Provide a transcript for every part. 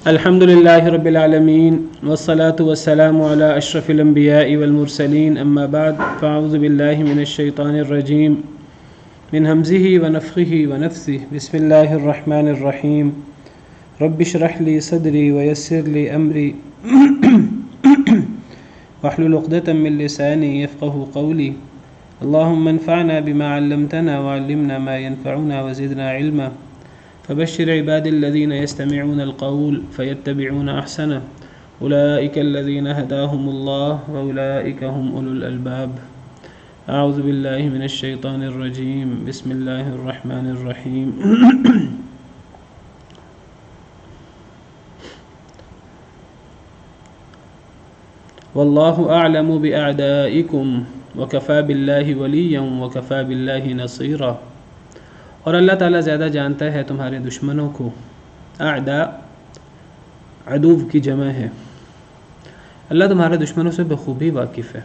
الحمد لله رب العالمين والصلاة والسلام على أشرف الأنبياء والمرسلين أما بعد فأعوذ بالله من الشيطان الرجيم من همزه ونفخه ونفثه بسم الله الرحمن الرحيم رب اشرح لي صدري ويسر لي أمري واحلل عقدة من لساني يفقه قولي اللهم انفعنا بما علمتنا وعلمنا ما ينفعنا وزدنا علما فبشر عباد الذين يستمعون القول فيتبعون أحسنه أولئك الذين هداهم الله وأولئك هم أولو الألباب أعوذ بالله من الشيطان الرجيم بسم الله الرحمن الرحيم والله أعلم بأعدائكم وكفى بالله وليا وكفى بالله نصيرا اور اللہ تعالیٰ زیادہ جانتا ہے تمہارے دشمنوں کو۔ اعداء عدو کی جمع ہے۔ اللہ تمہارے دشمنوں سے بخوبی واقف ہے۔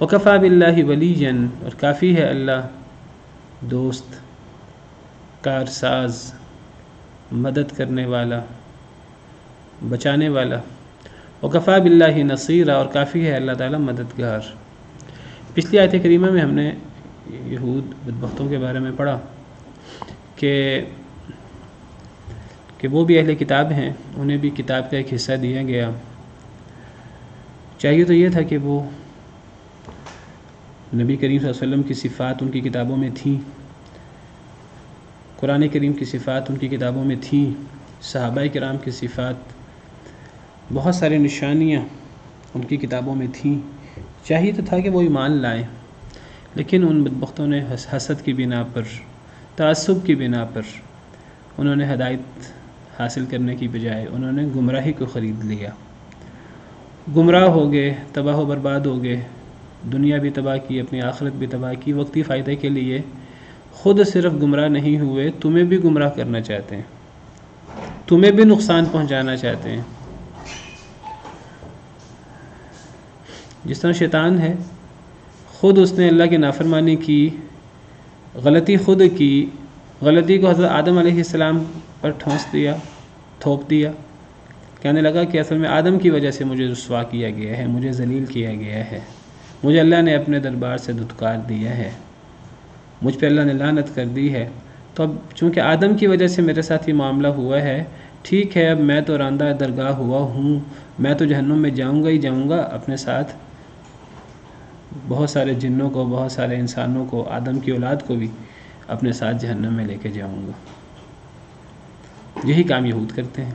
وکفیٰ باللہ ولیًا، اور کافی ہے اللہ دوست، کارساز، مدد کرنے والا، بچانے والا۔ وکفیٰ باللہ نصیرا، اور کافی ہے اللہ تعالیٰ مددگار۔ پچھلی آیت کریمہ میں ہم نے یہود بدبختوں کے بارے میں پڑھا کہ وہ بھی اہل کتاب ہیں، انہیں بھی کتاب کا ایک حصہ دیا گیا۔ چاہیے تو یہ تھا کہ وہ نبی کریم صلی اللہ علیہ وسلم کی صفات ان کی کتابوں میں تھیں، قرآن کریم کی صفات ان کی کتابوں میں تھیں، صحابہ کرام کی صفات، بہت ساری نشانیاں ان کی کتابوں میں تھیں۔ چاہیے تو تھا کہ وہ ایمان لائیں، لیکن ان بدبختوں نے حسد کی بنا پر، تعصب کی بنا پر، انہوں نے ہدایت حاصل کرنے کی بجائے انہوں نے گمراہی کو خرید لیا۔ گمراہ ہو گئے، تباہ و برباد ہو گئے، دنیا بھی تباہ کی، اپنی آخرت بھی تباہ کی، وقتی فائدے کے لیے۔ خود صرف گمراہ نہیں ہوئے، تمہیں بھی گمراہ کرنا چاہتے ہیں، تمہیں بھی نقصان پہنچانا چاہتے ہیں۔ جس طرح شیطان ہے، خود اس نے اللہ کی نافرمانی کی، غلطی خود کی، غلطی کو حضرت آدم علیہ السلام پر تھوپ دیا، کہنے لگا کہ اصل میں آدم کی وجہ سے مجھے رسوا کیا گیا ہے، مجھے ذلیل کیا گیا ہے، مجھے اللہ نے اپنے دربار سے دھتکار دیا ہے، مجھ پہ اللہ نے لعنت کر دی ہے۔ تو اب چونکہ آدم کی وجہ سے میرے ساتھ یہ معاملہ ہوا ہے، ٹھیک ہے، اب میں تو راندہ درگاہ ہوا ہوں، میں تو جہنم میں جاؤں گا ہی جاؤں گا، اپنے ساتھ بہت سارے جنوں کو، بہت سارے انسانوں کو، آدم کی اولاد کو بھی اپنے ساتھ جہنم میں لے کے جاؤں گا۔ یہی کام یہود کرتے ہیں،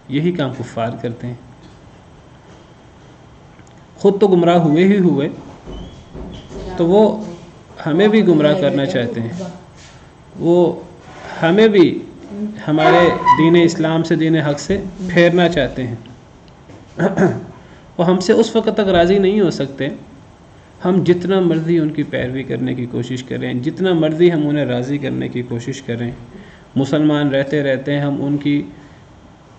یہی کام کفار کرتے ہیں۔ خود تو گمراہ ہوئے ہی ہوئے، تو وہ ہمیں بھی گمراہ کرنا چاہتے ہیں، وہ ہمیں بھی ہمارے دین اسلام سے، دین حق سے پھیرنا چاہتے ہیں۔ وہ ہم سے اس وقت تک راضی نہیں ہو سکتے ہم جتنا مرضی ان کی پیروی کرنے کی کوشش کریں، جتنا مرضی ہم انہیں راضی کرنے کی کوشش کریں۔ مسلمان رہتے رہتے ہم ان کی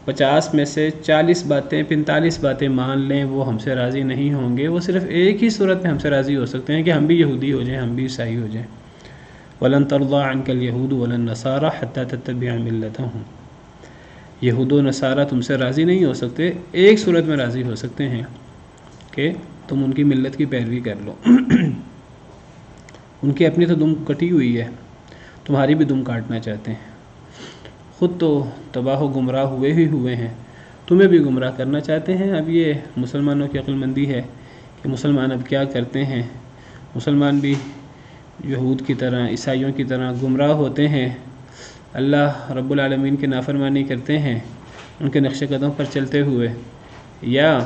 50 میں سے 40 باتیں، 45 باتیں مان لیں، وہ ہم سے راضی نہیں ہوں گے۔ وہ صرف ایک ہی صورت میں ہم سے راضی ہو سکتے ہیں کہ ہم بھی یہودی ہو جائیں، ہم بھی عیسائی ہو جائیں۔ وَلَن تَرْضَىٰ عَنْكَ الْيَهُودُ وَلَا النَّصَارَىٰ حَتَّىٰ تَتَّبِعَ مِلَّتَهُمْ۔ یہود و نصارہ تم سے راضی نہیں ہو سکتے، ایک صورت میں راضی ہو سکتے ہیں کہ تم ان کی ملت کی پیروی کر لو۔ ان کی اپنی تو دم کٹی ہوئی ہے، تمہاری بھی دم کاٹنا چاہتے ہیں۔ خود تو تباہ و گمراہ ہوئے ہی ہوئے ہیں، تمہیں بھی گمراہ کرنا چاہتے ہیں۔ اب یہ مسلمانوں کی عقل مندی ہے کہ مسلمان اب کیا کرتے ہیں، مسلمان بھی یہود کی طرح، عیسائیوں کی طرح گمراہ ہوتے ہیں، اللہ رب العالمین کی نافرمانی کرتے ہیں، ان کے نقش قدم پر چلتے ہوئے، یا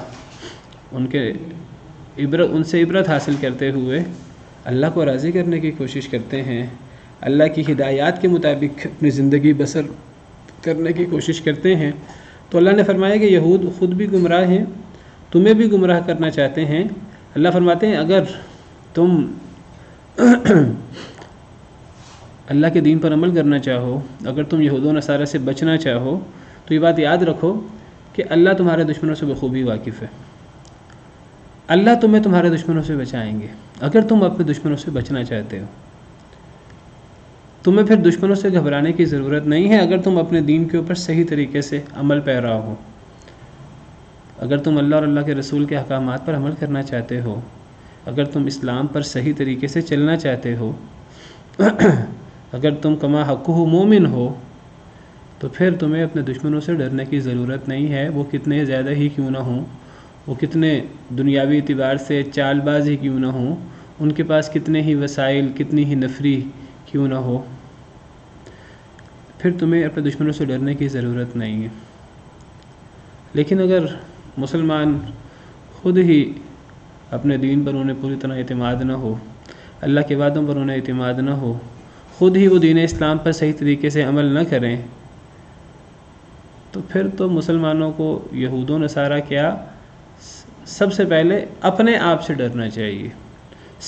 ان سے عبرت حاصل کرتے ہوئے اللہ کو راضی کرنے کی کوشش کرتے ہیں، اللہ کی ہدایات کے مطابق اپنی زندگی بسر کرنے کی کوشش کرتے ہیں۔ تو اللہ نے فرمایا کہ یہود خود بھی گمراہ ہیں، تمہیں بھی گمراہ کرنا چاہتے ہیں۔ اللہ فرماتے ہیں اگر تم اللہ کے دین پر عمل کرنا چاہو، اگر تم یہود و نصارہ سے بچنا چاہو، تو یہ بات یاد رکھو کہ اللہ تمہارے دشمنوں سے بخوبی واقف ہے۔ اللہ تمہیں تمہارے دشمنوں سے بچائیں گے اگر تم اپنے دشمنوں سے بچنا چاہتے ہو۔ تمہیں پھر دشمنوں سے گھبرانے کی ضرورت نہیں ہے اگر تم اپنے دین کے اوپر صحیح طریقے سے عمل پیرا ہو. اگر تم اللہ اور اللہ کے رسول کے احکامات پر عمل کرنا چاہتے ہو، اگر تم اسلام پر صحیح طریقے سے چلنا چاہتے ہو، اگر تم کما حقہ مومن ہو، تو پھر تمہیں اپنے دشمنوں سے ڈرنے کی ضرورت نہیں ہے، وہ کتنے زیادہ ہی کیوں نہ ہوں، وہ کتنے دنیاوی اعتبار سے چال باز ہی کیوں نہ ہوں، ان کے پاس کتنے ہی وسائل، کتنی ہی نفری کیوں نہ ہو، پھر تمہیں اپنے دشمنوں سے ڈرنے کی ضرورت نہیں ہے. لیکن اگر مسلمان خود ہی اپنے دین پر انہیں پوری طرح اعتماد نہ ہو، اللہ کے وعدوں پر انہیں اعتماد نہ ہو، خود ہی وہ دین اسلام پر صحیح طریقے سے عمل نہ کریں، تو پھر تو مسلمانوں کو یہود و نصارہ کیا، سب سے پہلے اپنے آپ سے ڈرنا چاہیے،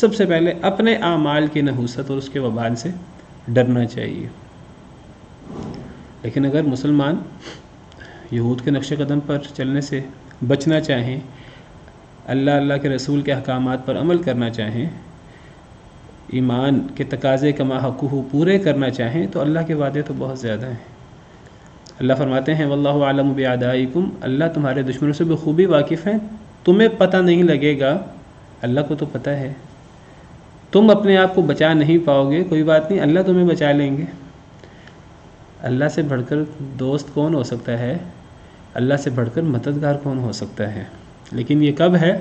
سب سے پہلے اپنے اعمال کی نحوست اور اس کے وبال سے ڈرنا چاہیے. لیکن اگر مسلمان یہود کے نقش قدم پر چلنے سے بچنا چاہیں، اللہ کے رسول کے احکامات پر عمل کرنا چاہیں، ایمان کے تقاضے کما حقہ پورے کرنا چاہیں، تو اللہ کے وعدے تو بہت زیادہ ہیں. اللہ فرماتے ہیں واللہ اعلم باعدائکم، اللہ تمہارے دشمنوں سے بخوبی واقف ہیں، تمہیں پتہ نہیں لگے گا، اللہ کو تو پتہ ہے. تم اپنے آپ کو بچا نہیں پاؤ گے، کوئی بات نہیں، اللہ تمہیں بچا لیں گے. اللہ سے بڑھ کر دوست کون ہو سکتا ہے؟ اللہ سے بڑھ کر مددگار کون ہو سکتا ہے؟ لیکن یہ کب ہے؟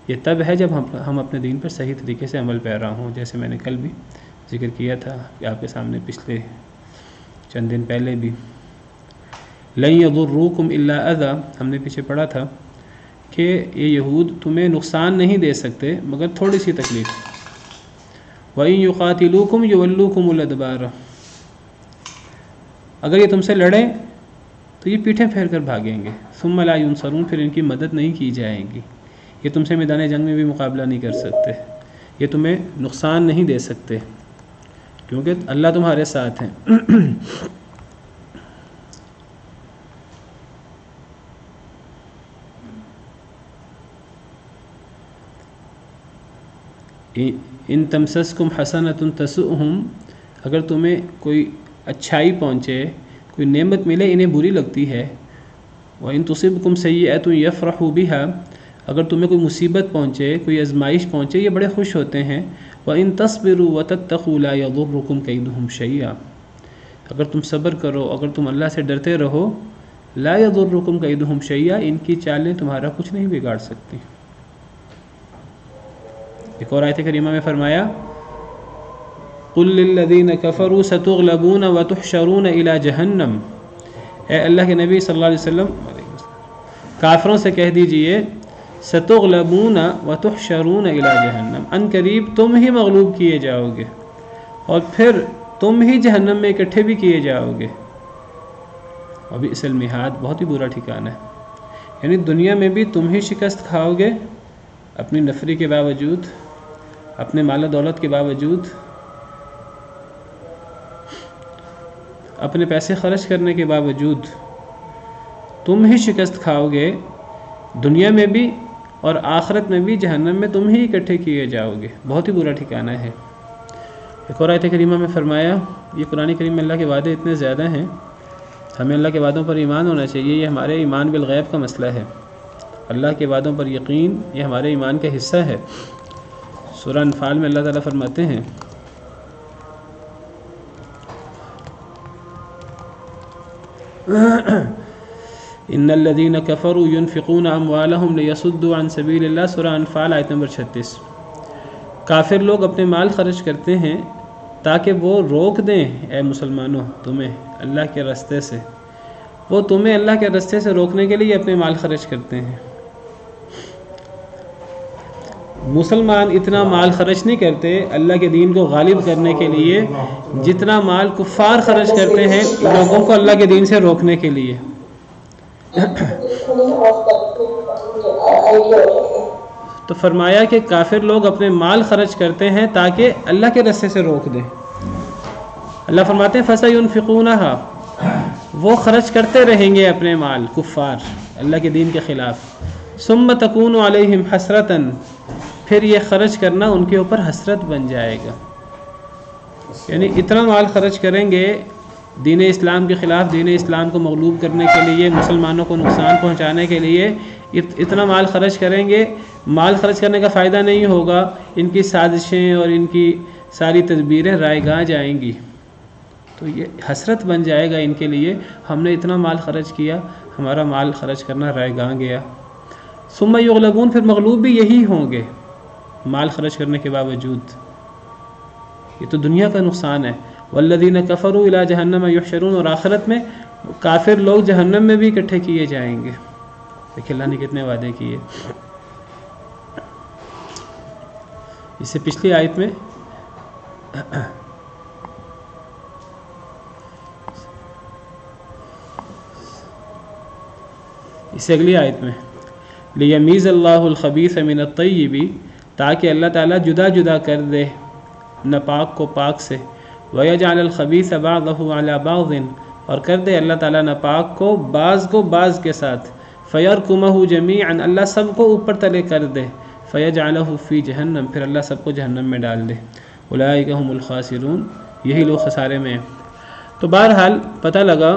یہ تب ہے جب ہم اپنے دین پر صحیح طریقے سے عمل پیرا ہوں. جیسے میں نے کل بھی ذکر کیا تھا کہ آپ کے سامنے پچھلے چند دن پہلے بھی، لن یضروکم الا اذی، ہم نے پیچھے پڑھا تھا کہ یہ یہود تمہیں نقصان نہیں دے سکتے مگر تھوڑی سی تکلیف. وَإِن يُقَاتِلُوكُمْ يُوَلُّوكُمُ الْأَدْبَارَ، اگر یہ تم سے لڑیں تو یہ پیٹھیں پھیر کر بھاگیں گے. ثُمَّ لَا يُنصَرُونَ، پھر ان کی مدد نہیں کی جائے گی. یہ تم سے میدان جنگ میں بھی مقابلہ نہیں کر سکتے، یہ تمہیں نقصان نہیں دے سکتے، کیونکہ اللہ تمہارے ساتھ ہیں. ان تمسسکم حسنۃ تسؤہم، اگر تمہیں کوئی اچھائی پہنچے، کوئی نعمت ملے، انہیں بری لگتی ہے. وَإِن تُصِبْكُمْ سَيِّئَةٌ يَفْرَحُوا بِهَا، اگر تمہیں کوئی مصیبت پہنچے، کوئی آزمائش پہنچے، یہ بڑے خوش ہوتے ہیں. وَإِن تَصْبِرُوا وَتَتَّقُوا لَا يَضُرُّكُمْ كَيْدُهُمْ شَيْئًا، اگر تم صبر کرو، اگر تم اللہ سے ڈرتے رہو، لا يضركم كيدهم شيئا، ان کی چالیں تمہارا کچھ نہیں بگاڑ سکتی. ایک اور آیت کریمہ میں فرمایا قُلْ لِلَّذِينَ كَفَرُوا سَتُغْلَبُونَ وَتُحْشَرُونَ إِلَى جَهَنَّمَ، اے اللہ کے نبی صلی اللہ علیہ وسلم کافروں سے کہہ دیجئے سَتُغْلَبُونَ وَتُحْشَرُونَ إِلَى جَهَنَّمَ، ان قریب تم ہی مغلوب کیے جاؤ گے اور پھر تم ہی جہنم میں اکٹھے بھی کیے جاؤ گے. وَبِئْسَ الْمِہَادُ، بہت ہی برا ٹھکانہ ہے. یعنی دنیا میں بھی تم ہی شکست کھاؤ گے اپنی نفری کے باوجود، اپنے مال و دولت کے باوجود، اپنے پیسے خرچ کرنے کے باوجود تم ہی شکست کھاؤ گے دنیا میں بھی، اور آخرت میں بھی جہنم میں تم ہی اکٹھے کیے جاؤ گے. بہت ہی برا ٹھکانہ ہے. ایک اور آیت کریمہ میں فرمایا، یہ قرآن کریم میں اللہ کے وعدے اتنے زیادہ ہیں، ہمیں اللہ کے وعدوں پر ایمان ہونا چاہیے. یہ ہمارے ایمان بالغیب کا مسئلہ ہے. اللہ کے وعدوں پر یقین یہ ہمارے ایمان کا حصہ ہے. سورہ انفال میں اللہ تعالیٰ فرماتے ہیں ان الذين كفروا ينفقون اموالهم ليصدوا عن سبيل الله، سورہ انفال آیت نمبر 36. کافر لوگ اپنے مال خرچ کرتے ہیں تاکہ وہ روک دیں اے مسلمانوں تمہیں اللہ کے راستے سے، وہ تمہیں اللہ کے راستے سے روکنے کے لیے اپنے مال خرچ کرتے ہیں. مسلمان اتنا مال خرچ نہیں کرتے اللہ کے دین کو غالب کرنے کے لیے جتنا مال کفار خرچ کرتے ہیں لوگوں کو اللہ کے دین سے روکنے کے لیے. تو فرمایا کہ کافر لوگ اپنے مال خرچ کرتے ہیں تاکہ اللہ کے راستے سے روک دیں. اللہ فرماتے ہیں فَسَيُنْفِقُونَهَا، وہ خرچ کرتے رہیں گے اپنے مال کفار اللہ کے دین کے خلاف. ثُمَّ تَكُونُ عَلَيْهِمْ حَسْرَةً، پھر یہ خرچ کرنا ان کے اوپر حسرت بن جائے گا. یعنی اتنا مال خرچ کریں گے دین اسلام کے خلاف، دین اسلام کو مغلوب کرنے کے لیے، مسلمانوں کو نقصان پہنچانے کے لیے اتنا مال خرچ کریں گے، مال خرچ کرنے کا فائدہ نہیں ہوگا، ان کی سازشیں اور ان کی ساری تدبیریں رائے گاہ جائیں گی، تو یہ حسرت بن جائے گا ان کے لیے، ہم نے اتنا مال خرچ کیا، ہمارا مال خرچ کرنا رائے گاہ گیا۔ ثم یغلبون، پھر مغلوب بھی یہی ہوں گے مال خرچ کرنے کے باوجود، یہ تو دنیا کا نقصان ہے۔ والذین کفروا الی جہنم یحشرون، اور آخرت میں کافر لوگ جہنم میں بھی اکٹھے کیے جائیں گے۔ دیکھیں اللہ نے کتنے وعدے کیے۔ اس سے پچھلی آیت میں اس سے اگلی آیت میں لیمیز اللہ الخبیث من الطیب، تاکہ اللہ تعالیٰ جدا جدا کر دے ناپاک کو پاک سے، ویجعل الخبیث بعضہ علی بعض، اور کر دے اللہ تعالیٰ ناپاک کو بعض کے ساتھ، فیرکمہ جمیعا، اللہ سب کو اوپر تلے کر دے، فیجعلہ فی جہنم، پھر اللہ سب کو جہنم میں ڈال دے، اولئک هم الخاسرون، یہی لوگ خسارے میں ہیں۔ تو بہرحال پتہ لگا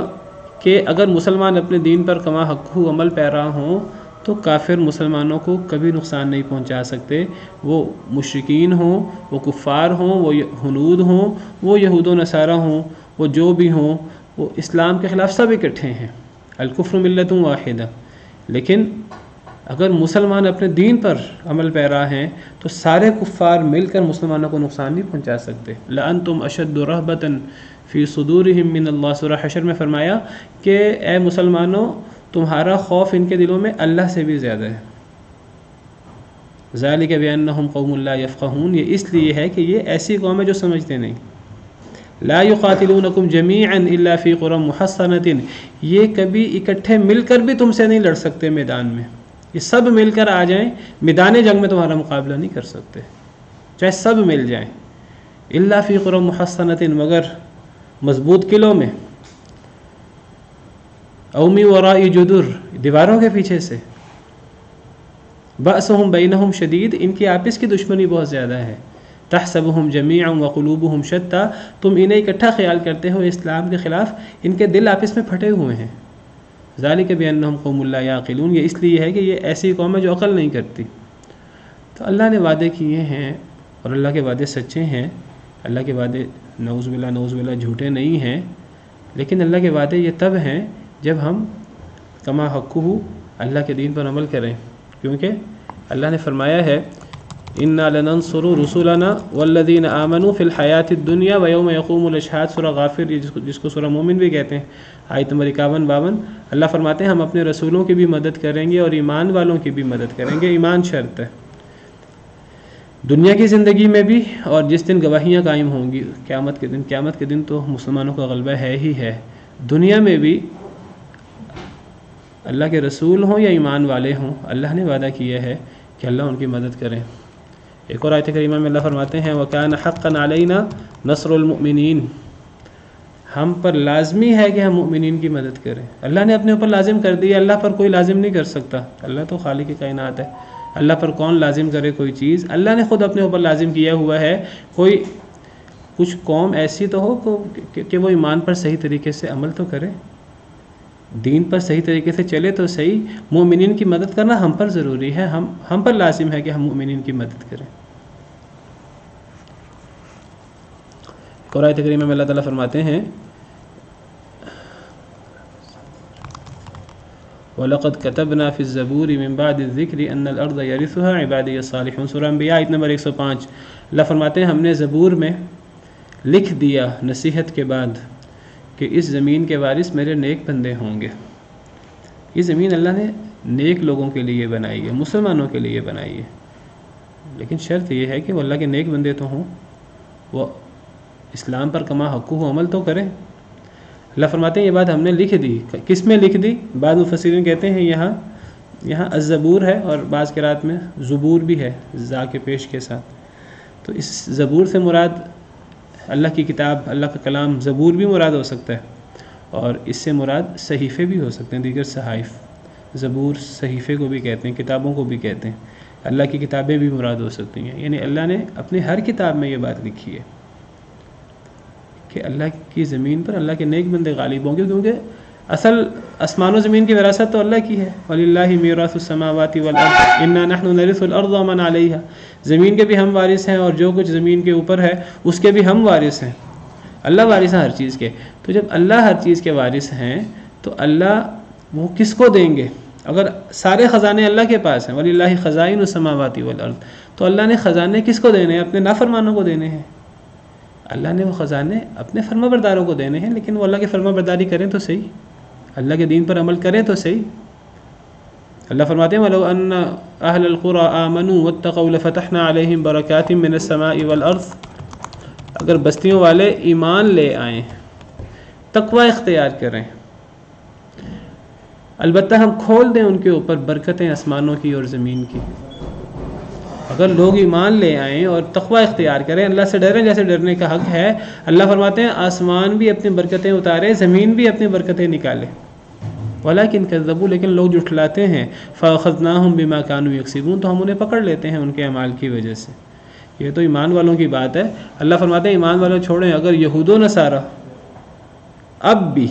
کہ اگر مسلمان اپنے دین پر کما حقہ عمل پیرا ہوں تو کافر مسلمانوں کو کبھی نقصان نہیں پہنچا سکتے، وہ مشرکین ہوں، وہ کفار ہوں، وہ ہنود ہوں، وہ یہود و نصارہ ہوں، وہ جو بھی ہوں، وہ اسلام کے خلاف سب اکٹھے ہیں، الکفر ملت واحدہ۔ لیکن اگر مسلمان اپنے دین پر عمل پیرا ہیں تو سارے کفار مل کر مسلمانوں کو نقصان نہیں پہنچا سکتے۔ لأنتم اشد رہبۃ فی صدورہم من اللہ، سورہ حشر میں فرمایا کہ اے مسلمانوں تمہارا خوف ان کے دلوں میں اللہ سے بھی زیادہ ہے۔ ذالک بانہم قوم لا یفقہون، یہ اس لیے ہے کہ یہ ایسی قوم ہے جو سمجھتے نہیں۔ لا یقاتلونکم جمیعا الا فی قری محصنۃ، یہ کبھی اکٹھے مل کر بھی تم سے نہیں لڑ سکتے میدان میں، یہ سب مل کر آ جائیں میدان جنگ میں تمہارا مقابلہ نہیں کر سکتے، چاہے سب مل جائیں، الا فی قری محصنۃ، مگر مضبوط قلعوں میں، او من وراء جدر، دیواروں کے پیچھے سے، بأسہم بینہم شدید، ان کی آپس کی دشمنی بہت زیادہ ہے، تحسبہم جمیعا وقلوبہم شتیٰ، تم انہیں اکٹھا خیال کرتے ہو اسلام کے خلاف، ان کے دل آپس میں پھٹے ہوئے ہیں۔ ذالک بانہم قوم لا یعقلون، یہ اس لیے ہے کہ یہ ایسی قوم ہے جو عقل نہیں کرتی۔ تو اللہ نے وعدے کیے ہیں اور اللہ کے وعدے سچے ہیں، اللہ کے وعدے نعوذ باللہ جھوٹے نہیں ہیں، لیکن اللہ کے وعدے یہ تب ہیں جب ہم کما حقہ اللہ کے دین پر عمل کریں، کیونکہ اللہ نے فرمایا ہے انا لننصر رسلنا والذین آمنوا فی الحیات الدنیا ویوم یقوم الاشہاد، سورہ غافر جس کو سورہ مومن بھی کہتے ہیں، آیت نمبر 51-52، اللہ فرماتے ہیں ہم اپنے رسولوں کی بھی مدد کریں گے اور ایمان والوں کی بھی مدد کریں گے، ایمان شرط ہے، دنیا کی زندگی میں بھی اور جس دن گواہیاں قائم ہوں گی قیامت کے دن تو مسلمانوں کا غلبہ ہے ہی ہے، دنیا میں بھی اللہ کے رسول ہوں یا ایمان والے ہوں، اللہ نے وعدہ کیا ہے کہ اللہ ان کی مدد کریں۔ ایک اور آیت کریمہ میں اللہ فرماتے ہیں وَكَانَ حَقًّا عَلَيْنَا نَصْرُ الْمُؤْمِنِينَ، ہم پر لازمی ہے کہ ہم مؤمنین کی مدد کریں، اللہ نے اپنے اوپر لازم کر دیا، اللہ پر کوئی لازم نہیں کر سکتا، اللہ تو خالق کائنات ہے، اللہ پر کون لازم کرے کوئی چیز، اللہ نے خود اپنے اوپر لازم کیا ہوا ہے۔ کوئی کچھ قوم ایسی تو ہو کہ وہ ایمان پر صحیح طریقے سے عمل تو کرے، دین پر صحیح طریقے سے چلے تو صحیح، مومنین کی مدد کرنا ہم پر ضروری ہے، ہم پر لازم ہے کہ ہم مومنین کی مدد کریں۔ قرآن کریمہ میں اللہ تعالیٰ فرماتے ہیں وَلَقَدْ كَتَبْنَا فِي الزَّبُورِ مِن بَعْدِ الذِّكْرِ أَنَّ الْأَرْضَ يَرِثُهَا عِبَادِيَ الصَّالِحُونَ، سورہ انبیاء آیت نمبر 105، اللہ فرماتے ہیں ہم نے زبور میں لکھ دیا نصیحت کے بعد کہ اس زمین کے وارث میرے نیک بندے ہوں گے۔ یہ زمین اللہ نے نیک لوگوں کے لیے بنائی ہے، مسلمانوں کے لیے بنائی ہے، لیکن شرط یہ ہے کہ وہ اللہ کے نیک بندے تو ہوں، وہ اسلام پر کما حقہ عمل تو کریں۔ اللہ فرماتے ہیں یہ بات ہم نے لکھ دی، کس میں لکھ دی؟ بعض مفسرین کہتے ہیں یہاں الزبور ہے اور بعض قرات میں زبور بھی ہے زا کے پیش کے ساتھ، تو اس زبور سے مراد اللہ کی کتاب، اللہ کا کلام، زبور بھی مراد ہو سکتا ہے، اور اس سے مراد صحیفے بھی ہو سکتے ہیں، دیگر صحائف، زبور صحیفے کو بھی کہتے ہیں، کتابوں کو بھی کہتے ہیں، اللہ کی کتابیں بھی مراد ہو سکتی ہیں، یعنی اللہ نے اپنی ہر کتاب میں یہ بات لکھی ہے۔ کہ اللہ کی زمین پر اللہ کے نیک بندے غالب ہوں گے، کیونکہ اصل آسمان و زمین کی وراثت تو اللہ کی ہے. وَلِلَّهِ مِيرَاثُ السَّمَاوَاتِ وَالْأَرْضِ إِنَّا نَحْنُ نَرِثُ الْأَرْضَ وَمَنْ عَلَيْهَا. زمین کے بھی ہم وارث ہیں اور جو کچھ زمین کے اوپر ہے اس کے بھی ہم وارث ہیں. اللہ وارث ہے ہر چیز کے. تو جب اللہ ہر چیز کے وارث ہیں تو اللہ وہ کس کو دیں گے؟ اگر سارے خزانے اللہ کے پاس ہیں، وَلِلَّهِ خَزَائِنُ السَّمَاوَاتِ وَالْأَرْضِ، تو اللہ نے خزانے کس کو دینے ہیں؟ اپنے نافرمانوں کو دینے ہیں. اللہ نے وہ خزانے اپنے فرما برداروں کو دینے ہیں، لیکن وہ اللہ کی فرما برداری کریں تو صحیح، اللہ کے دین پر عمل کریں تو صحیح. اللہ فرماتے ہیں وَلَوْ أَنَّ أَهْلَ الْقُرَىٰ آمَنُوا وَاتَّقَوْا لَفَتَحْنَا عَلَيْهِمْ بَرَكَاتٍ مِّنَ السَّمَاءِ وَالْأَرْضِ. اگر بستیوں والے ایمان لے آئیں، تقوی اختیار کریں، البتہ ہم کھول دیں ان کے اوپر برکتیں آسمانوں کی اور زمین کی. اگر لوگ ایمان لے آئیں اور تقوی اختیار کریں، اللہ سے ڈریں جیسے ڈرنے کا حق ہے، اللہ فرماتے ہیں آسمان بھی اپنی برکتیں اتارے، زمین بھی اپنی برکتیں نکالے. وَلَٰكِن كَذَّبُوا، لیکن لوگ جھٹلاتے ہیں. فَأَخَذْنَاهُمْ بِمَا كَانُوا يَكْسِبُونَ، تو ہم انہیں پکڑ لیتے ہیں ان کے اعمال کی وجہ سے. یہ تو ایمان والوں کی بات ہے. اللہ فرماتے ہیں ایمان والوں چھوڑیں، اگر یہود و نصارہ اب بھی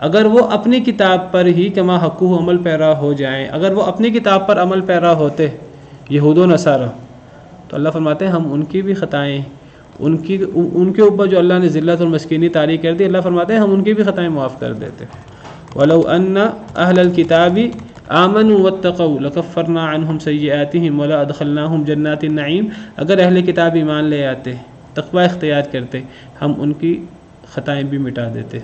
اگر وہ اپنی کتاب پر ہی کما حقہ عمل پیرا ہو جائیں، اگر وہ اپنی کتاب پر عمل پیرا ہوتے یہود و نصارہ، تو اللہ فرماتے ہیں ہم ان کی بھی خطائیں، ان کے اوپر جو اللہ نے ذلت اور مسکینی طاری کر دی، اللہ فرماتے ہیں ہم ان کی بھی خطائیں معاف کر دیتے. وَلَوْ أَنَّ أَهْلَ الْكِتَابِ آمَنُوا وَاتَّقَوْا لَكَفَّرْنَا عَنْهُمْ سَيِّئَاتِهِمْ وَلَأَدْخَلْنَاهُمْ جَنَّاتِ النَّعِيمِ. اگر اہل کتاب ایمان لے آتے، تقوی اختیار کرتے، ہم ان کی خطائیں بھی مٹا دیتے.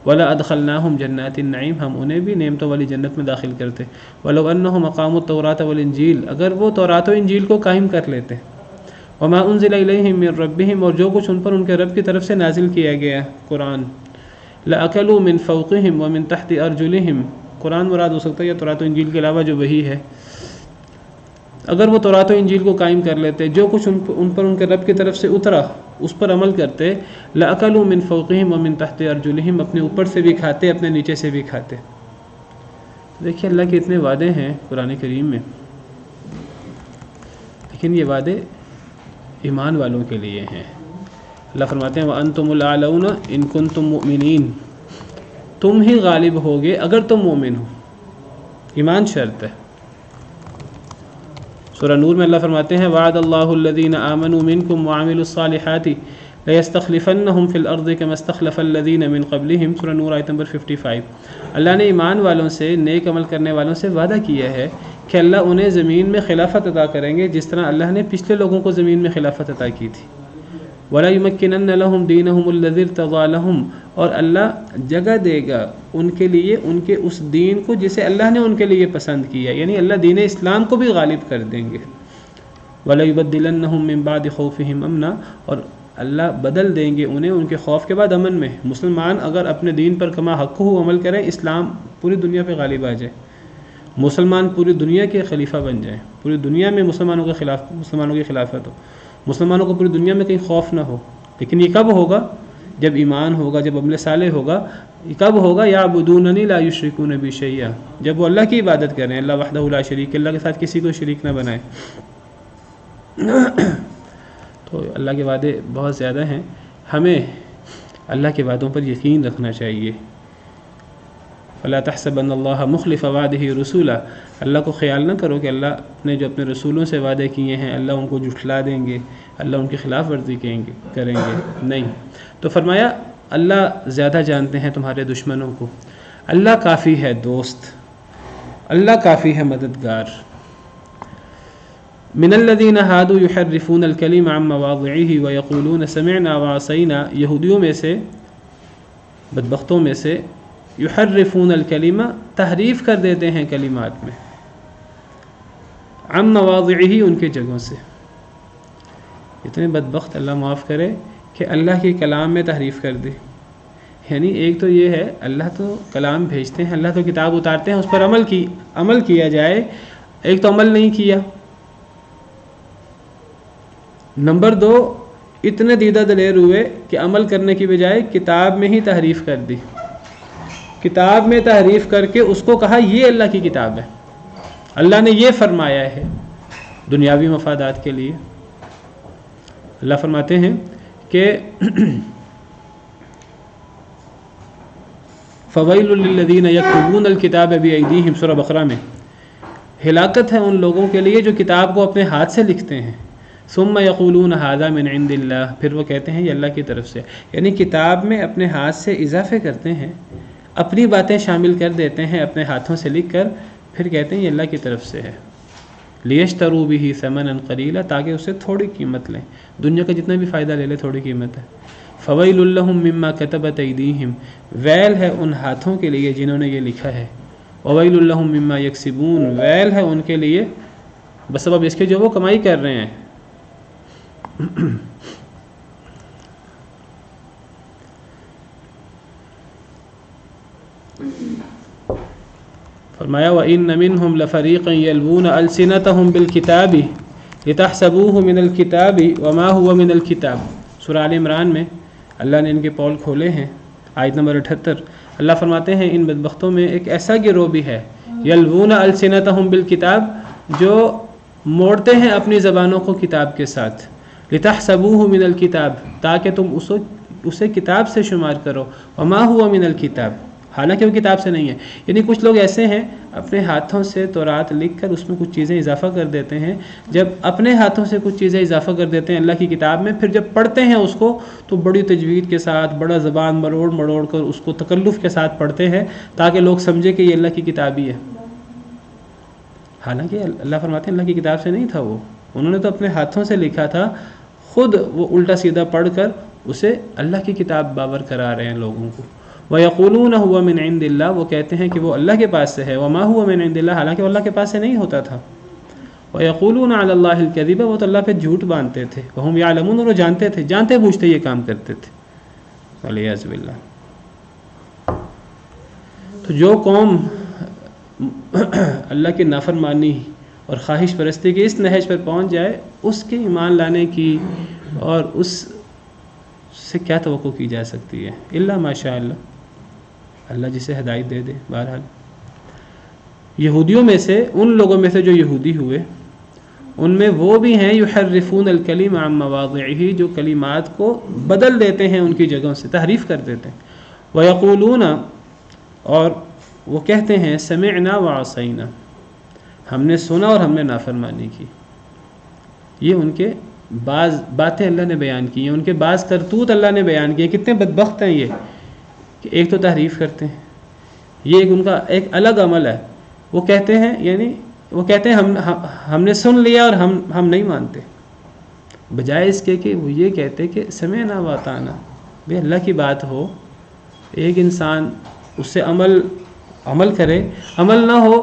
وَلَأَدْخَلْنَاهُمْ جَنَّاتِ النَّعِيمِ، ہم انہیں بھی نعمتوں والی جنت میں داخل کرتے. وَلَوْ أَنَّهُمْ أَقَامُوا التَّوْرَاةَ وَالْإِنْجِيلَ، اگر وہ تورات و انجیل کو قائم کر لیتے. وَمَا أُنزِلَ إِلَيْهِمْ مِنْ رَبِّهِمْ، اور جو کچھ ان پر ان کے رب کی طرف سے نازل کیا گیا قرآن. لَأَكَلُوا مِنْ فَوْقِهِمْ وَمِنْ تَحْتِ أَرْجُلِهِمْ، قرآن مراد ہو سکتا ہے یا تورات و انجیل کے علاوہ جو وحی ہے. اگر وہ تورات و انجیل کو قائم کر لیتے، جو کچھ ان پر ان کے رب کی طرف سے اترا اس پر عمل کرتے. لَأَكَلُوا مِنْ فَوْقِهِمْ وَمِنْ تَحْتِ أَرْجُلِهِمْ، اپنے اوپر سے بھی کھاتے، اپنے نیچے سے بھی کھاتے. دیکھیے اللہ کے اتنے وعدے ہیں قرآن کریم میں، لیکن یہ وعدے ایمان والوں کے لیے ہیں. اللہ فرماتے ہیں وَأَنْتُمُ الْأَعْلَوْنَ إِن كُنتُم مُؤْمِنِينَ، تم ہی غالب ہوگے اگر تم مومن ہو. ایمان شرط ہے. سورہ نور میں اللہ فرماتے ہیں وعد اللہ الذین آمنوا منکم وعملوا الصالحات لَيَسْتَخْلِفَنَّهُمْ فِي الْأَرْضِ كَمَا اسْتَخْلَفَ الَّذِينَ مِنْ قَبْلِهِمْ. سورہ نور آیت نمبر 55. اللہ نے ایمان والوں سے، نیک عمل کرنے والوں سے وعدہ کیا ہے کہ اللہ انہیں زمین میں خلافت عطا کریں گے جس طرح اللہ نے پچھلے لوگوں کو زمین میں خلافت عطا کی تھی. وَلَا يُمَكِّنَنَّ لَهُمْ دِينَهُمُ الَّذِي ارْتَضَىٰ لَهُمْ، اور اللہ جگہ دے گا ان کے لیے ان کے اس دین کو جسے اللہ نے ان کے لیے پسند کیا، یعنی اللہ دین اسلام کو بھی غالب کر دیں گے. وَلَا يُبَدِّلَنَّهُم مِّن بَعْدِ خَوْفِهِمْ أَمْنًا، اور اللہ بدل دیں گے انہیں ان کے خوف کے بعد امن میں. مسلمان اگر اپنے دین پر کما حق ہو عمل کریں، اسلام پوری دنیا پہ غالب آ جائے، مسلمان پوری دنیا کے خلیفہ بن جائیں، پوری دنیا میں مسلمانوں کی خلافت ہو، مسلمانوں کو پوری دنیا میں کہیں خوف نہ ہو. لیکن یہ کب ہوگا؟ جب ایمان ہوگا، جب عمل صالح ہوگا. یہ کب ہوگا؟ یعبدوننی لا یشرکون بی شیئا، جب وہ اللہ کی عبادت کریں، اللہ وحدہ لا شریک، اللہ کے ساتھ کسی کو شریک نہ بنائیں. تو اللہ کے وعدے بہت زیادہ ہیں، ہمیں اللہ کے وعدوں پر یقین رکھنا چاہیے. فَلَا تَحْسَبَنَّ اللَّهَ مُخْلِفَ وَعْدِهِ رُسُولًا، اللہ کو خیال نہ کرو کہ اللہ نے جو اپنے رسولوں سے وعدے کیے ہیں اللہ ان کو جھٹلا دیں گے، اللہ ان کی خلاف ورزی کریں گے. نہیں. تو فرمایا اللہ زیادہ جانتے ہیں تمہارے دشمنوں کو، اللہ کافی ہے دوست، اللہ کافی ہے مددگار. من الذین ہادوا یحرفون الکلم عن مواضعہ ویقولون سمعنا وعصینا، یہودیوں میں سے، بدبختوں میں سے، یحرفون الکلمہ، تحریف کر دیتے ہیں کلمات میں، عن مواضعہ، ان کے جگہوں سے. اتنے بدبخت، اللہ معاف کرے، کہ اللہ کے کلام میں تحریف کر دے. یعنی ایک تو یہ ہے اللہ تو کلام بھیجتے ہیں، اللہ تو کتاب اتارتے ہیں، اس پر عمل کیا جائے. ایک تو عمل نہیں کیا. نمبر 2، اتنے دیدہ دلیر ہوئے کہ عمل کرنے کی بجائے کتاب میں ہی تحریف کر دی. کتاب میں تحریف کر کے اس کو کہا یہ اللہ کی کتاب ہے، اللہ نے یہ فرمایا ہے، دنیاوی مفادات کے لیے. اللہ فرماتے ہیں کہ فویل للذین یکتبون الکتاب بایدیہم، سورہ بقرہ میں، ہلاکت ہے ان لوگوں کے لیے جو کتاب کو اپنے ہاتھ سے لکھتے ہیں، ثم یقولون ھذا من عند اللہ، پھر وہ کہتے ہیں یہ اللہ کی طرف سے، یعنی کتاب میں اپنے ہاتھ سے اضافے کرتے ہیں، اپنی باتیں شامل کر دیتے ہیں اپنے ہاتھوں سے لکھ کر، پھر کہتے ہیں یہ اللہ کی طرف سے ہے، لیشتروا بہ ثمنا قلیلا، تاکہ اسے تھوڑی قیمت لیں، دنیا کا جتنا بھی فائدہ لے لے تھوڑی قیمت ہے۔ فویل لہم مما کتبت ایدیہم، ویل ہے ان ہاتھوں کے لیے جنہوں نے یہ لکھا ہے، وویل لہم مما یکسبون، ویل ہے ان کے لیے بسبب اس کے جو وہ کمائی کر رہے ہیں۔ فرمایا وَإِنَّ مِنْهُمْ لَفَرِيقًا يَلْوُونَ أَلْسِنَتَهُمْ بِالْكِتَابِ لِتَحْسَبُوهُ مِنَ الْكِتَابِ وَمَا هُوَ مِنَ الْكِتَابِ، سورہ آل عمران میں اللہ نے ان کے پول کھولے ہیں، آیت نمبر 78۔ اللہ فرماتے ہیں ان بدبختوں میں ایک ایسا گروہ بھی ہے، یلوون السنتہم بالکتاب، جو موڑتے ہیں اپنی زبانوں کو کتاب کے ساتھ، لتحسبوہ من الکتاب، تاکہ تم اسے کتاب سے شمار کرو، وما ہوا من الکتاب، حالانکہ وہ کتاب سے نہیں ہے۔ یعنی کچھ لوگ ایسے ہیں اپنے ہاتھوں سے تورات لکھ کر اس میں کچھ چیزیں اضافہ کر دیتے ہیں، جب اپنے ہاتھوں سے کچھ چیزیں اضافہ کر دیتے ہیں اللہ کی کتاب میں، پھر جب پڑھتے ہیں اس کو تو بڑی تجوید کے ساتھ، بڑا زبان مروڑ کر اس کو تکلف کے ساتھ پڑھتے ہیں تاکہ لوگ سمجھے کہ یہ اللہ کی کتاب ہی ہے، حالانکہ اللہ فرماتے ہیں اللہ کی کتاب سے نہیں تھا وہ، انہوں نے تو اپنے ہاتھوں سے لکھا تھا، خود وہ الٹا سیدھا پڑھ کر اسے اللہ کی کتاب باور کرا رہے ہیں لوگوں کو۔ وَيَقُولُونَ هُوَ مِنْ عِنْدِ اللَّهِ، وہ کہتے ہیں کہ وہ اللہ کے پاس سے ہے، وَمَا هُوَ مِنْ عِنْدِ اللَّهِ، حالانکہ وہ اللہ کے پاس سے نہیں ہوتا تھا۔ وَيَقُولُونَ عَلَى اللَّهِ الْكَذِبَ، وہ تو اللہ پہ جھوٹ باندھتے تھے، وَهُمْ يَعْلَمُونَ، اور وہ جانتے تھے، جانتے بوجھتے یہ کام کرتے تھے، وَالْعِيَاذُ بِاللَّهِ۔ تو جو قوم اللہ کی نافرمانی اور خواہش پرستی کی اس نہج پر پہنچ جائے، اس کے ایمان لانے کی اور اس سے کیا توقع کی جا سکتی ہے، الا ماشاء اللہ، اللہ جسے ہدایت دے دے۔ بہرحال یہودیوں میں سے، ان لوگوں میں سے جو یہودی ہوئے، ان میں وہ بھی ہیں یحرفون الکلم عن مواضعہ، جو کلمات کو بدل دیتے ہیں ان کی جگہوں سے، تحریف کر دیتے ہیں۔ ویقولون، اور وہ کہتے ہیں سمعنا وعصینا، ہم نے سنا اور ہم نے نافرمانی کی۔ یہ ان کے بعض باتیں اللہ نے بیان کی ہیں، ان کے بعض کرتوت اللہ نے بیان کیے۔ کتنے بدبخت ہیں یہ کہ ایک تو تحریف کرتے ہیں، یہ ایک ان کا ایک الگ عمل ہے، وہ کہتے ہیں، یعنی وہ کہتے ہیں ہم نے سن لیا اور ہم نہیں مانتے، بجائے اس کے کہ وہ یہ کہتے کہ سمعنا واطعنا، بھئی اللہ کی بات ہو، ایک انسان اس سے عمل کرے، عمل نہ ہو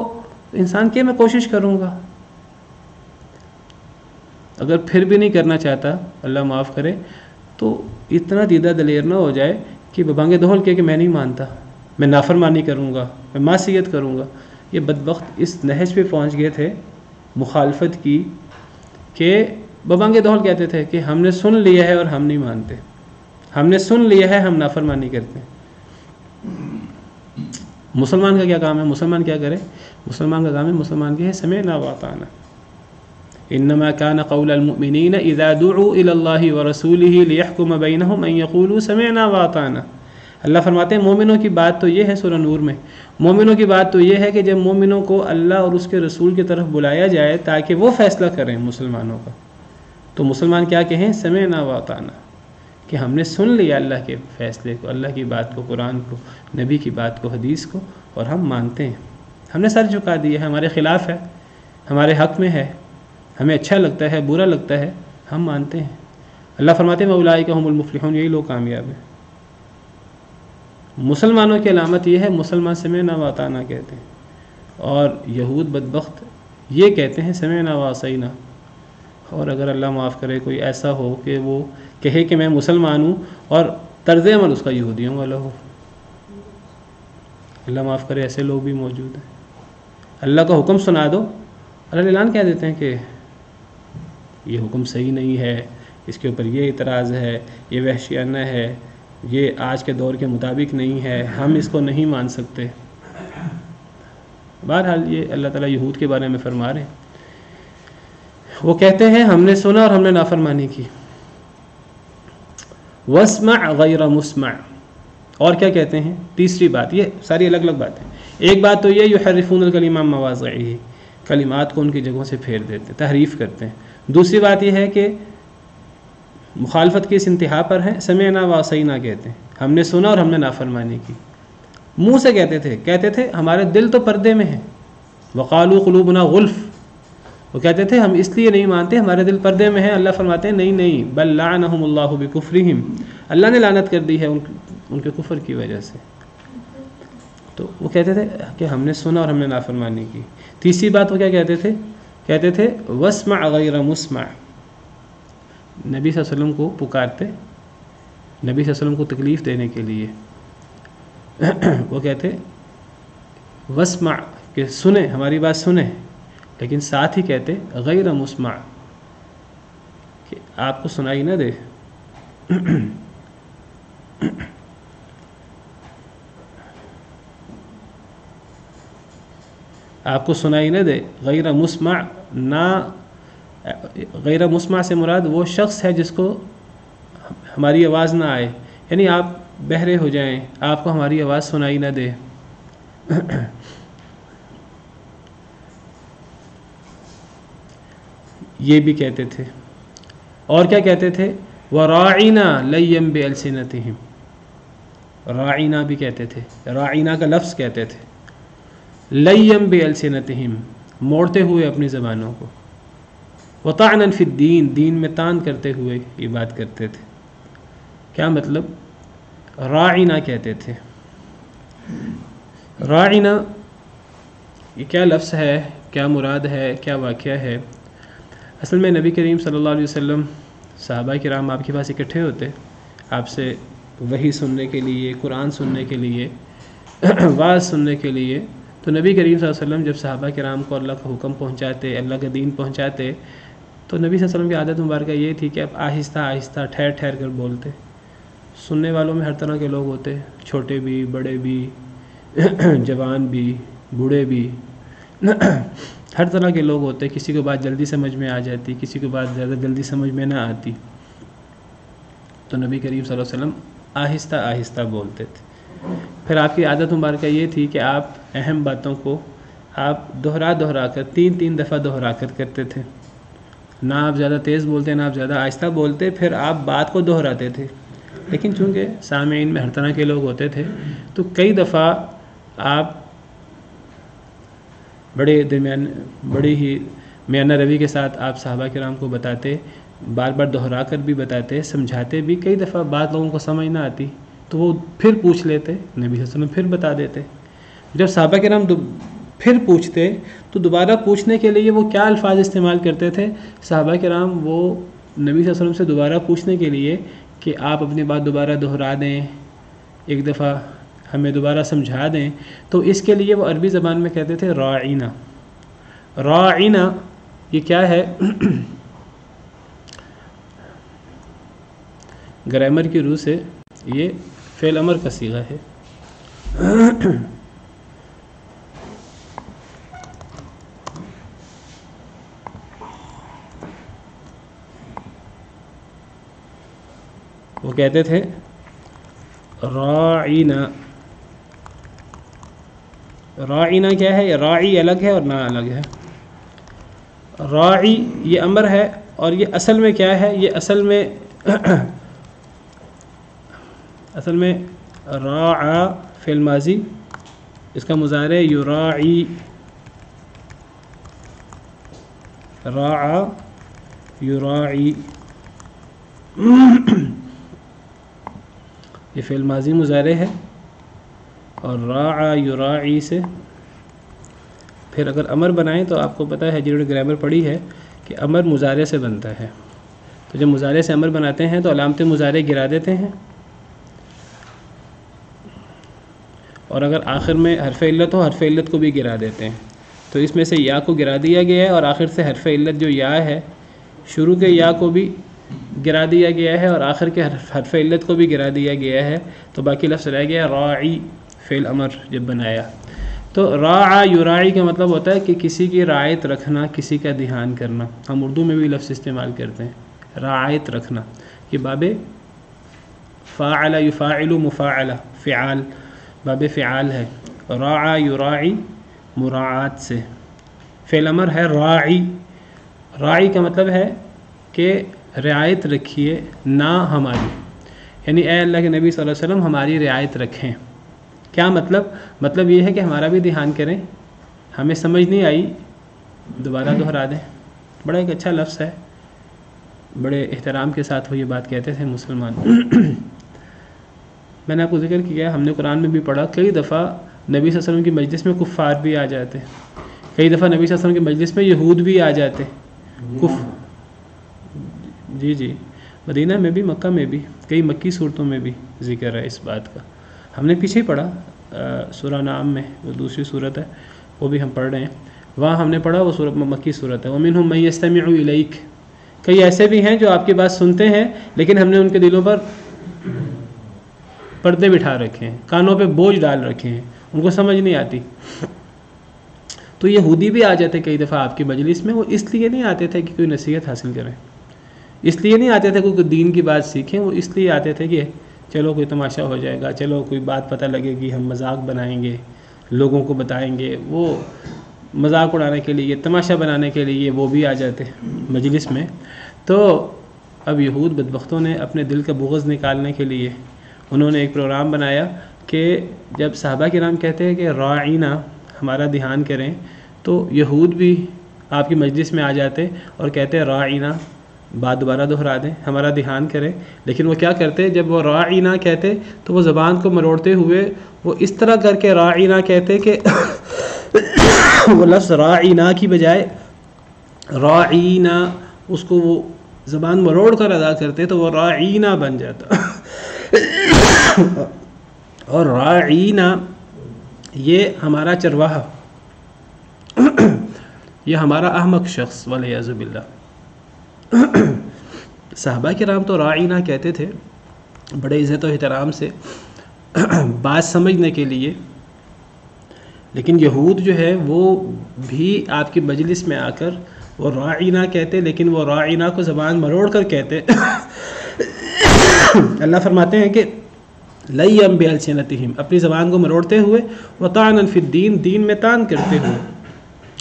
انسان کہ میں کوشش کروں گا، اگر پھر بھی نہیں کرنا چاہتا اللہ معاف کرے تو اتنا دیدہ دلیر نہ ہو جائے کہ ببانگے دہل کہ میں نہیں مانتا، میں نافرمانی کروں گا، میں معصیت کروں گا۔ یہ بدبخت اس نہج پہ پہنچ گئے تھے مخالفت کی کہ ببانگے دہل کہتے تھے کہ ہم نے سن لیا ہے اور ہم نہیں مانتے، ہم نے سن لیا ہے، ہم نافرمانی کرتے ہیں۔ مسلمان کا کیا کام ہے؟ مسلمان کیا کرے؟ مسلمان کا کام ہے، مسلمان کی ہے سمعنا واطعنا۔ انما كان قول المؤمنین اذا دعوا الى اللہ ورسولہ لیحکم بینہم ان یقولوا سمعنا واطعنا۔ اللہ فرماتے ہیں مومنوں کی بات تو یہ ہے، سورہ نور میں مومنوں کی بات تو یہ ہے کہ جب مومنوں کو اللہ اور اس کے رسول کی طرف بلایا جائے تاکہ وہ فیصلہ کریں مسلمانوں کا، تو مسلمان کیا کہیں؟ سمعنا واطعنا، کہ ہم نے سن لیا اللہ کے فیصلے کو، اللہ کی بات کو، قرآن کو، نبی کی بات کو، حدیث کو، اور ہم مانتے ہیں، ہم نے سر جھکا دیا ہے، ہمارے خلاف ہے، ہمارے حق میں ہے، ہمیں اچھا لگتا ہے، برا لگتا ہے، ہم مانتے ہیں۔ اللہ فرماتے ہیں اولئک هم المفلحون، یہی لوگ کامیاب ہیں۔ مسلمانوں کی علامت یہ ہے، مسلمان سمعنا واطعنا کہتے ہیں، اور یہود بدبخت یہ کہتے ہیں سمعنا وعصینا۔ اور اگر اللہ معاف کرے کوئی ایسا ہو کہ وہ کہے کہ میں مسلمان ہوں اور طرز عمل اس کا یہودیوں والا ہو، اللہ معاف کرے ایسے لوگ بھی موجود ہیں۔ اللہ کا حکم سنا دو، اللہ اعلان کہہ دیتے ہیں کہ یہ حکم صحیح نہیں ہے، اس کے اوپر یہ اعتراض ہے، یہ وحشیانہ ہے، یہ آج کے دور کے مطابق نہیں ہے، ہم اس کو نہیں مان سکتے۔ بہرحال یہ اللہ تعالیٰ یہود کے بارے میں فرما رہے ہیں، وہ کہتے ہیں ہم نے سنا اور ہم نے نافرمانی کی۔ واسمع غیر مسمع، اور کیا کہتے ہیں؟ تیسری بات، یہ ساری الگ الگ باتیں، ایک بات تو یہ یحرفون الکلم عن مواضعہ، کلمات کو ان کی جگہوں سے پھیر دیتے، تحریف کرتے ہیں۔ دوسری بات یہ ہے کہ مخالفت کی اس انتہا پر ہیں، سمعنا وعصینا کہتے ہیں، ہم نے سنا اور ہم نے نافرمانی کی، منہ سے کہتے تھے ہمارے دل تو پردے میں ہیں، وقالوا قلوبنا غلف، وہ کہتے تھے ہم اس لیے نہیں مانتے ہمارے دل پردے میں ہیں۔ اللہ فرماتے ہیں نہیں، بل لعنہم اللہ بکفرہم، اللہ نے لعنت کر دی ہے ان کے کفر کی وجہ سے۔ تو وہ کہتے تھے کہ ہم نے سنا اور ہم نے نافرمانی کی۔ تیسری بات وہ کیا کہتے تھے واسمع غیر مسمع، نبی صلی اللہ علیہ وسلم کو پکارتے، نبی صلی اللہ علیہ وسلم کو تکلیف دینے کے لیے، وہ کہتے واسمع کہ سنیں، ہماری بات سنیں، لیکن ساتھ ہی کہتے غیر مسمع کہ آپ کو سنائی نہ دے۔ آپ کو سنائی نہ دے، غیر مسمع، نہ غیر مسمع سے مراد وہ شخص ہے جس کو ہماری آواز نہ آئے، یعنی آپ بہرے ہو جائیں، آپ کو ہماری آواز سنائی نہ دے۔ یہ بھی کہتے تھے۔ اور کیا کہتے تھے؟ وراعنا لیم بالسنتہم، راعنا بھی کہتے تھے، راعنا کا لفظ کہتے تھے، لیم بالسنتہم، موڑتے ہوئے اپنی زبانوں کو، وطعنا فی الدین، دین میں طعن کرتے ہوئے یہ بات کرتے تھے۔ کیا مطلب؟ راعنا کہتے تھے، راعنا یہ کیا لفظ ہے، کیا مراد ہے، کیا واقعہ ہے؟ اصل میں نبی کریم صلی اللہ علیہ وسلم، صحابہ کرام آپ کے پاس اکٹھے ہوتے آپ سے وحی سننے کے لیے، قرآن سننے کے لیے، واعظ سننے کے لیے، تو نبی کریم صلی اللہ علیہ وسلم جب صحابہ کرام کو اللہ کا حکم پہنچاتے، اللہ کا دین پہنچاتے، تو نبی صلی اللہ علیہ وسلم کی عادت مبارکہ یہ تھی کہ آپ آہستہ آہستہ ٹھہر ٹھہر کر بولتے۔ سننے والوں میں ہر طرح کے لوگ ہوتے، چھوٹے بھی، بڑے بھی، جوان بھی، بوڑھے بھی، ہر طرح کے لوگ ہوتے، کسی کو بات جلدی سمجھ میں آ جاتی، کسی کو بات زیادہ جلدی سمجھ میں نہ آتی، تو نبی کریم صلی اللہ علیہ وسلم آہستہ آہستہ بولتے تھے۔ پھر آپ کی عادت مبارکہ یہ تھی کہ آپ اہم باتوں کو آپ دہرا کر 3 دفعہ دہرا کر کرتے تھے، نہ آپ زیادہ تیز بولتے، نہ آپ زیادہ آہستہ بولتے، پھر آپ بات کو دہراتے تھے۔ لیکن چونکہ سامعین میں ہر طرح کے لوگ ہوتے تھے، تو کئی دفعہ آپ بڑی ہی میانہ روی کے ساتھ آپ صحابہ کرام کو بتاتے، بار بار دہرا کر بھی بتاتے، سمجھاتے بھی۔ کئی دفعہ بات لوگوں کو سمجھ نہ آتی تو وہ پھر پوچھ لیتے، نبی صلی اللہ علیہ وسلم پھر بتا دیتے۔ جب صحابہ کرام پھر پوچھتے تو دوبارہ پوچھنے کے لیے وہ کیا الفاظ استعمال کرتے تھے؟ صحابہ کرام وہ نبی صلی اللہ علیہ وسلم سے دوبارہ پوچھنے کے لیے کہ آپ اپنی بات دوبارہ دہرا دیں، ایک دفعہ ہمیں دوبارہ سمجھا دیں، تو اس کے لیے وہ عربی زبان میں کہتے تھے راعینا۔ راعینا یہ کیا ہے؟ گرامر کی روح سے یہ فعل امر کا صیغہ ہے۔ وہ کہتے تھے راعینا۔ راعینا کیا ہے؟ راعی الگ ہے اور نا الگ ہے۔ راعی یہ امر ہے، اور یہ اصل میں کیا ہے؟ یہ اصل میں راعا فعل ماضی، اس کا مضارع یراعی، راعا یراعی، یہ فعل ماضی مضارع ہے، اور راعا یراعی سے پھر اگر امر بنائیں تو آپ کو پتہ ہے جنہوں نے گرامر پڑھی ہے کہ امر مضارع سے بنتا ہے، تو جب مضارع سے امر بناتے ہیں تو علامت مضارع گرا دیتے ہیں، اور اگر آخر میں حرف علت ہو حرف علت کو بھی گرا دیتے ہیں۔ تو اس میں سے یا کو گرا دیا گیا ہے، اور آخر سے حرف علت جو یا ہے، شروع کے یا کو بھی گرا دیا گیا ہے، اور آخر کے حرف علت کو بھی گرا دیا گیا ہے، تو باقی لفظ رہ گیا راعی فعل امر جب بنایا۔ تو راعا یراعی کا مطلب ہوتا ہے کہ کسی کی رعایت رکھنا، کسی کا دھیان کرنا۔ ہم اردو میں بھی لفظ استعمال کرتے ہیں رعایت رکھنا، یہ باب فاعل یفاعل مفاعلہ، فعال، باب فعال ہے، راعا یراعی مراعات سے، فعل امر ہے راعی، راعی کا مطلب ہے کہ رعایت رکھیے نہ ہماری، یعنی اے اللہ کے نبی صلی اللہ علیہ وسلم ہماری رعایت رکھیں۔ کیا مطلب یہ ہے کہ ہمارا بھی دھیان کریں، ہمیں سمجھ نہیں آئی دوبارہ دہرا دیں۔ بڑا ایک اچھا لفظ ہے، بڑے احترام کے ساتھ وہ یہ بات کہتے تھے مسلمان۔ میں نے آپ کو ذکر کیا، ہم نے قرآن میں بھی پڑھا، کئی دفعہ نبی صلی اللہ علیہ وسلم کی مجلس میں کفار بھی آ جاتے، کئی دفعہ نبی صلی اللہ علیہ وسلم کی مجلس میں یہود بھی آ جاتے، جی مدینہ میں بھی، مکہ میں بھی، کئی مکی صورتوں میں بھی ذکر ہے اس بات کا۔ ہم نے پیچھے پڑھا سورہ نام میں، وہ دوسری صورت ہے، وہ بھی ہم پڑھ رہے ہیں، وہاں ہم نے پڑھا وہ سورت مکی صورت ہے، وَمِنْهُمْ مَن يَسْتَمِعُ إِلَيْكَ، کئی ایسے بھی ہیں جو آپ کی بات سنتے ہیں لیکن ہم نے ان کے دلوں پر پردے بٹھا رکھے ہیں، کانوں پہ بوجھ ڈال رکھے ہیں، ان کو سمجھ نہیں آتی۔ تو یہودی بھی آ جاتے کئی دفعہ آپ کی مجلس میں، وہ اس لیے نہیں آتے تھے کہ کوئی نصیحت حاصل کریں، اس لیے نہیں آتے تھے کوئی دین کی بات سیکھیں، وہ اس لیے آتے تھے کہ چلو کوئی تماشا ہو جائے گا، چلو کوئی بات پتہ لگے گی، ہم مذاق بنائیں گے، لوگوں کو بتائیں گے، وہ مذاق اڑانے کے لیے، تماشا بنانے کے لیے وہ بھی آ جاتے مجلس میں۔ تو اب یہود بدبختوں نے اپنے دل کا بغض نکالنے کے لیے انہوں نے ایک پروگرام بنایا کہ جب صحابہ کرام کہتے ہیں کہ راعینا ہمارا دھیان کریں، تو یہود بھی آپ کی مجلس میں آ جاتے اور کہتے ہیں راعینا، بات دوبارہ دہرا دیں، ہمارا دھیان کریں، لیکن وہ کیا کرتے، جب وہ راعینا کہتے تو وہ زبان کو مروڑتے ہوئے وہ اس طرح کر کے راعینا کہتے کہ وہ لفظ راعینا کی بجائے راعینا اس کو وہ زبان مروڑ کر ادا کرتے تو وہ راعینا بن جاتا۔ اور راعینا یہ ہمارا چرواہا، یہ ہمارا احمق شخص والعیاذ باللہ۔ صحابہ کرام تو راعینا کہتے تھے بڑے عزت و احترام سے بات سمجھنے کے لیے، لیکن یہود جو ہے وہ بھی آپ کی مجلس میں آ کر وہ راعینا کہتے، لیکن وہ راعینا کو زبان مروڑ کر کہتے۔ اللہ فرماتے ہیں کہ لَيًّم بِأَلْسِنَتِهِمْ، اپنی زبان کو مروڑتے ہوئے، وَطَعْنًا فِي الدِّينِ، دین میں طعن کرتے ہوئے۔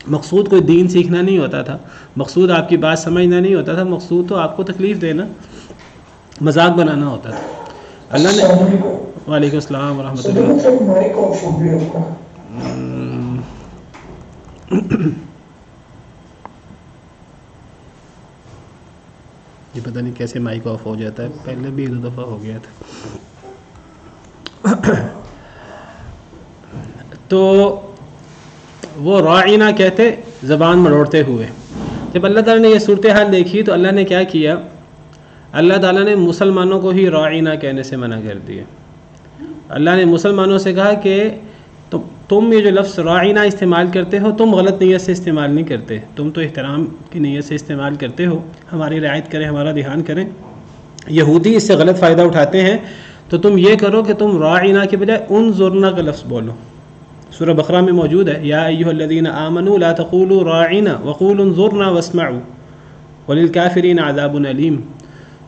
مقصود کوئی دین سیکھنا نہیں ہوتا تھا، مقصود آپ کی بات سمجھنا نہیں ہوتا تھا، مقصود تو آپ کو تکلیف دینا، مذاق بنانا ہوتا تھا۔ اللہ نے وعلیکم السلام ورحمۃ اللہ۔ یہ پتہ نہیں کیسے مائک آف ہو جاتا ہے، پہلے بھی ایک دو دفعہ ہو گیا تھا۔ تو وہ راعینا کہتے زبان مروڑتے ہوئے۔ جب اللہ تعالیٰ نے یہ صورتحال دیکھی تو اللہ نے کیا کیا، اللہ تعالیٰ نے مسلمانوں کو ہی راعینا کہنے سے منع کر دیا۔ اللہ نے مسلمانوں سے کہا کہ تم یہ جو لفظ راعینا استعمال کرتے ہو تم غلط نیت سے استعمال نہیں کرتے، تم تو احترام کی نیت سے استعمال کرتے ہو، ہماری رعایت کریں، ہمارا دھیان کریں۔ یہودی اس سے غلط فائدہ اٹھاتے ہیں، تو تم یہ کرو کہ تم راعینا کے بجائے انظرنا کا لفظ بولو۔ سورہ بقرہ میں موجود ہے، یا ایھا الذین آمنوا لا تقولوا راعینا وقولوا انظرنا واسمعوا وللکافرین عذاب علیم۔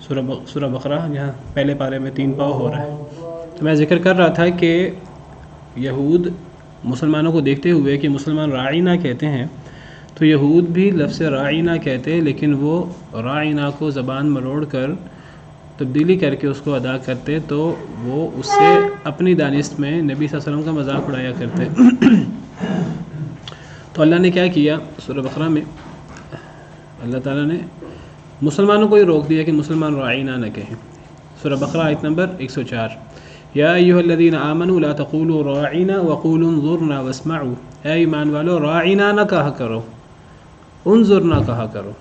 سورہ بقرہ یہاں پہلے پارے میں 3 پاؤ ہو رہا ہے۔ تو میں ذکر کر رہا تھا کہ یہود مسلمانوں کو دیکھتے ہوئے کہ مسلمان راعینا کہتے ہیں، تو یہود بھی لفظ راعینا کہتے، لیکن وہ راعینا کو زبان مروڑ کر تبدیلی کر کے اس کو ادا کرتے، تو وہ اس سے اپنی دانست میں نبی صلی اللہ علیہ وسلم کا مذاق اڑایا کرتے۔ تو اللہ نے کیا کیا، سورہ بقرہ میں اللہ تعالیٰ نے مسلمانوں کو ہی روک دیا کہ مسلمان راعینا نہ کہیں۔ سورہ بقرہ آیت نمبر 104، یا ایھا الذین آمنوا لا تقولوا راعینا وقولوا انظرنا واسمعوا، اے ایمان والو راعینا نہ کہا کرو، انظرنا کہا کرو۔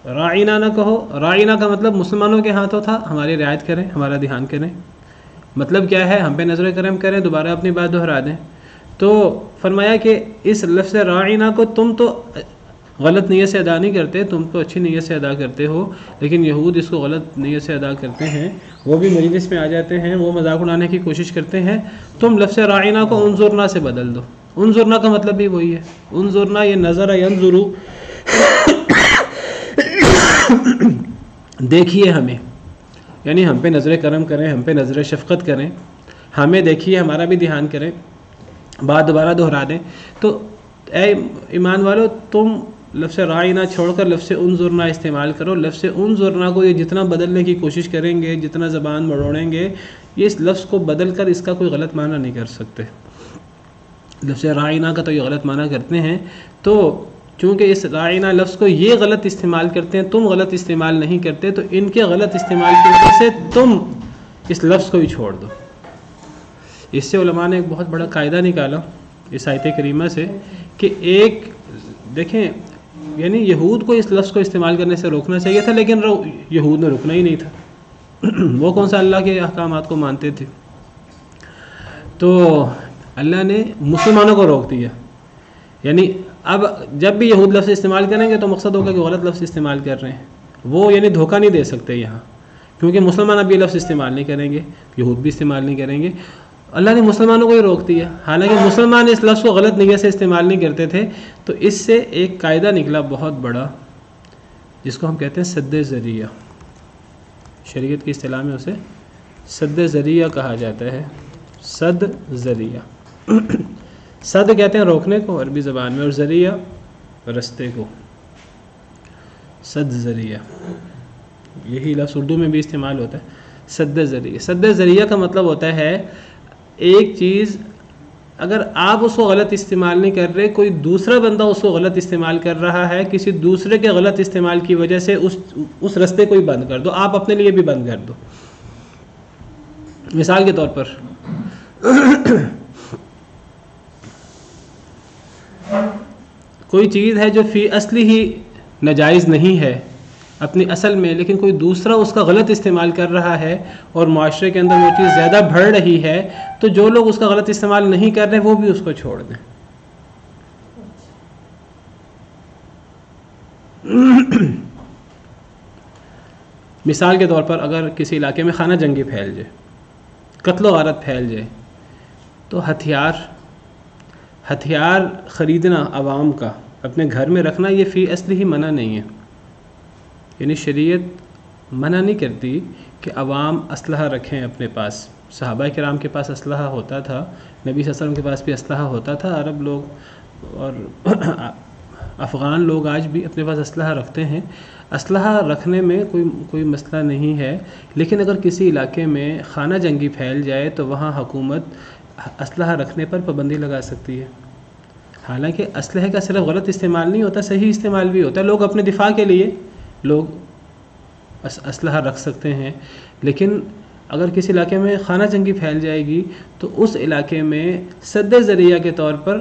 راعینا نہ کہو، راعینا کا مطلب مسلمانوں کے ہاتھوں تھا ہماری رعایت کریں، ہمارا دھیان کریں۔ مطلب کیا ہے، ہم پہ نظر کرم کریں، دوبارہ اپنی بات دہرا دیں۔ تو فرمایا کہ اس لفظ راعینا کو تم تو غلط نیت سے ادا نہیں کرتے، تم تو اچھی نیت سے ادا کرتے ہو، لیکن یہود اس کو غلط نیت سے ادا کرتے ہیں، وہ بھی مجلس میں آ جاتے ہیں، وہ مذاق اڑانے کی کوشش کرتے ہیں۔ تم لفظ راعینا کو انظرنا سے بدل دو۔ انظرنا کا مطلب بھی وہی ہے، انظرنا یہ نظر ینظرو، دیکھیے ہمیں، یعنی ہم پہ نظر کرم کریں، ہم پہ نظر شفقت کریں، ہمیں دیکھیے، ہمارا بھی دھیان کریں، بات دوبارہ دہرا دیں. تو اے ایمان والو، تم لفظ رائنا چھوڑ کر لفظ انظرنا استعمال کرو. لفظ انظرنا کو یہ جتنا بدلنے کی کوشش کریں گے، جتنا زبان مڑوڑیں گے، یہ اس لفظ کو بدل کر اس کا کوئی غلط معنی نہیں کر سکتے. لفظ رائنا کا تو یہ غلط معنی کرتے ہیں، تو چونکہ اس رائنا لفظ کو یہ غلط استعمال کرتے ہیں، تم غلط استعمال نہیں کرتے، تو ان کے غلط استعمال کی وجہ سے تم اس لفظ کو ہی چھوڑ دو. اس سے علماء نے ایک بہت بڑا قاعدہ نکالا اس آیت کریمہ سے کہ ایک دیکھیں، یعنی یہود کو اس لفظ کو استعمال کرنے سے روکنا چاہیے تھا، لیکن یہود نے رکنا ہی نہیں تھا. وہ کون سا اللہ کے احکامات کو مانتے تھے؟ تو اللہ نے مسلمانوں کو روک دیا. یعنی اب جب بھی یہود لفظ استعمال کریں گے تو مقصد ہوگا کہ غلط لفظ استعمال کر رہے ہیں. وہ یعنی دھوکہ نہیں دے سکتے یہاں، کیونکہ مسلمان اب یہ لفظ استعمال نہیں کریں گے، یہود بھی استعمال نہیں کریں گے. اللہ نے مسلمانوں کو ہی روک دیا، حالانکہ مسلمان اس لفظ کو غلط نیت سے استعمال نہیں کرتے تھے. تو اس سے ایک قاعدہ نکلا بہت بڑا، جس کو ہم کہتے ہیں سد ذریعہ. شریعت کی اصطلاح میں اسے سد ذریعہ کہا جاتا ہے. سد ذریعہ صد کہتے ہیں روکنے کو عربی زبان میں، اور ذریعہ رستے کو. صد ذریعہ یہی لفظ اردو میں بھی استعمال ہوتا ہے. سد ذریعہ، سد ذریعہ کا مطلب ہوتا ہے ایک چیز اگر آپ اس کو غلط استعمال نہیں کر رہے، کوئی دوسرا بندہ اس کو غلط استعمال کر رہا ہے، کسی دوسرے کے غلط استعمال کی وجہ سے اس رستے کو ہی بند کر دو، آپ اپنے لیے بھی بند کر دو. مثال کے طور پر کوئی چیز ہے جو فی اصلی ہی ناجائز نہیں ہے اپنی اصل میں، لیکن کوئی دوسرا اس کا غلط استعمال کر رہا ہے اور معاشرے کے اندر وہ چیز زیادہ بڑھ رہی ہے، تو جو لوگ اس کا غلط استعمال نہیں کر رہے وہ بھی اس کو چھوڑ دیں. مثال کے طور پر اگر کسی علاقے میں خانہ جنگی پھیل جائے، قتل و غارت پھیل جائے، تو ہتھیار خریدنا عوام کا اپنے گھر میں رکھنا یہ فی اصلی ہی منع نہیں ہے. یعنی شریعت منع نہیں کرتی کہ عوام اسلحہ رکھیں اپنے پاس. صحابہ کرام کے پاس اسلحہ ہوتا تھا، نبی صلی اللہ علیہ وسلم کے پاس بھی اسلحہ ہوتا تھا. عرب لوگ اور افغان لوگ آج بھی اپنے پاس اسلحہ رکھتے ہیں. اسلحہ رکھنے میں کوئی مسئلہ نہیں ہے، لیکن اگر کسی علاقے میں خانہ جنگی پھیل جائے تو وہاں حکومت اسلحہ رکھنے پر پابندی لگا سکتی ہے. حالانکہ اسلحے کا صرف غلط استعمال نہیں ہوتا، صحیح استعمال بھی ہوتا ہے. لوگ اپنے دفاع کے لیے لوگ اسلحہ رکھ سکتے ہیں، لیکن اگر کسی علاقے میں خانہ جنگی پھیل جائے گی تو اس علاقے میں سد ذریعہ کے طور پر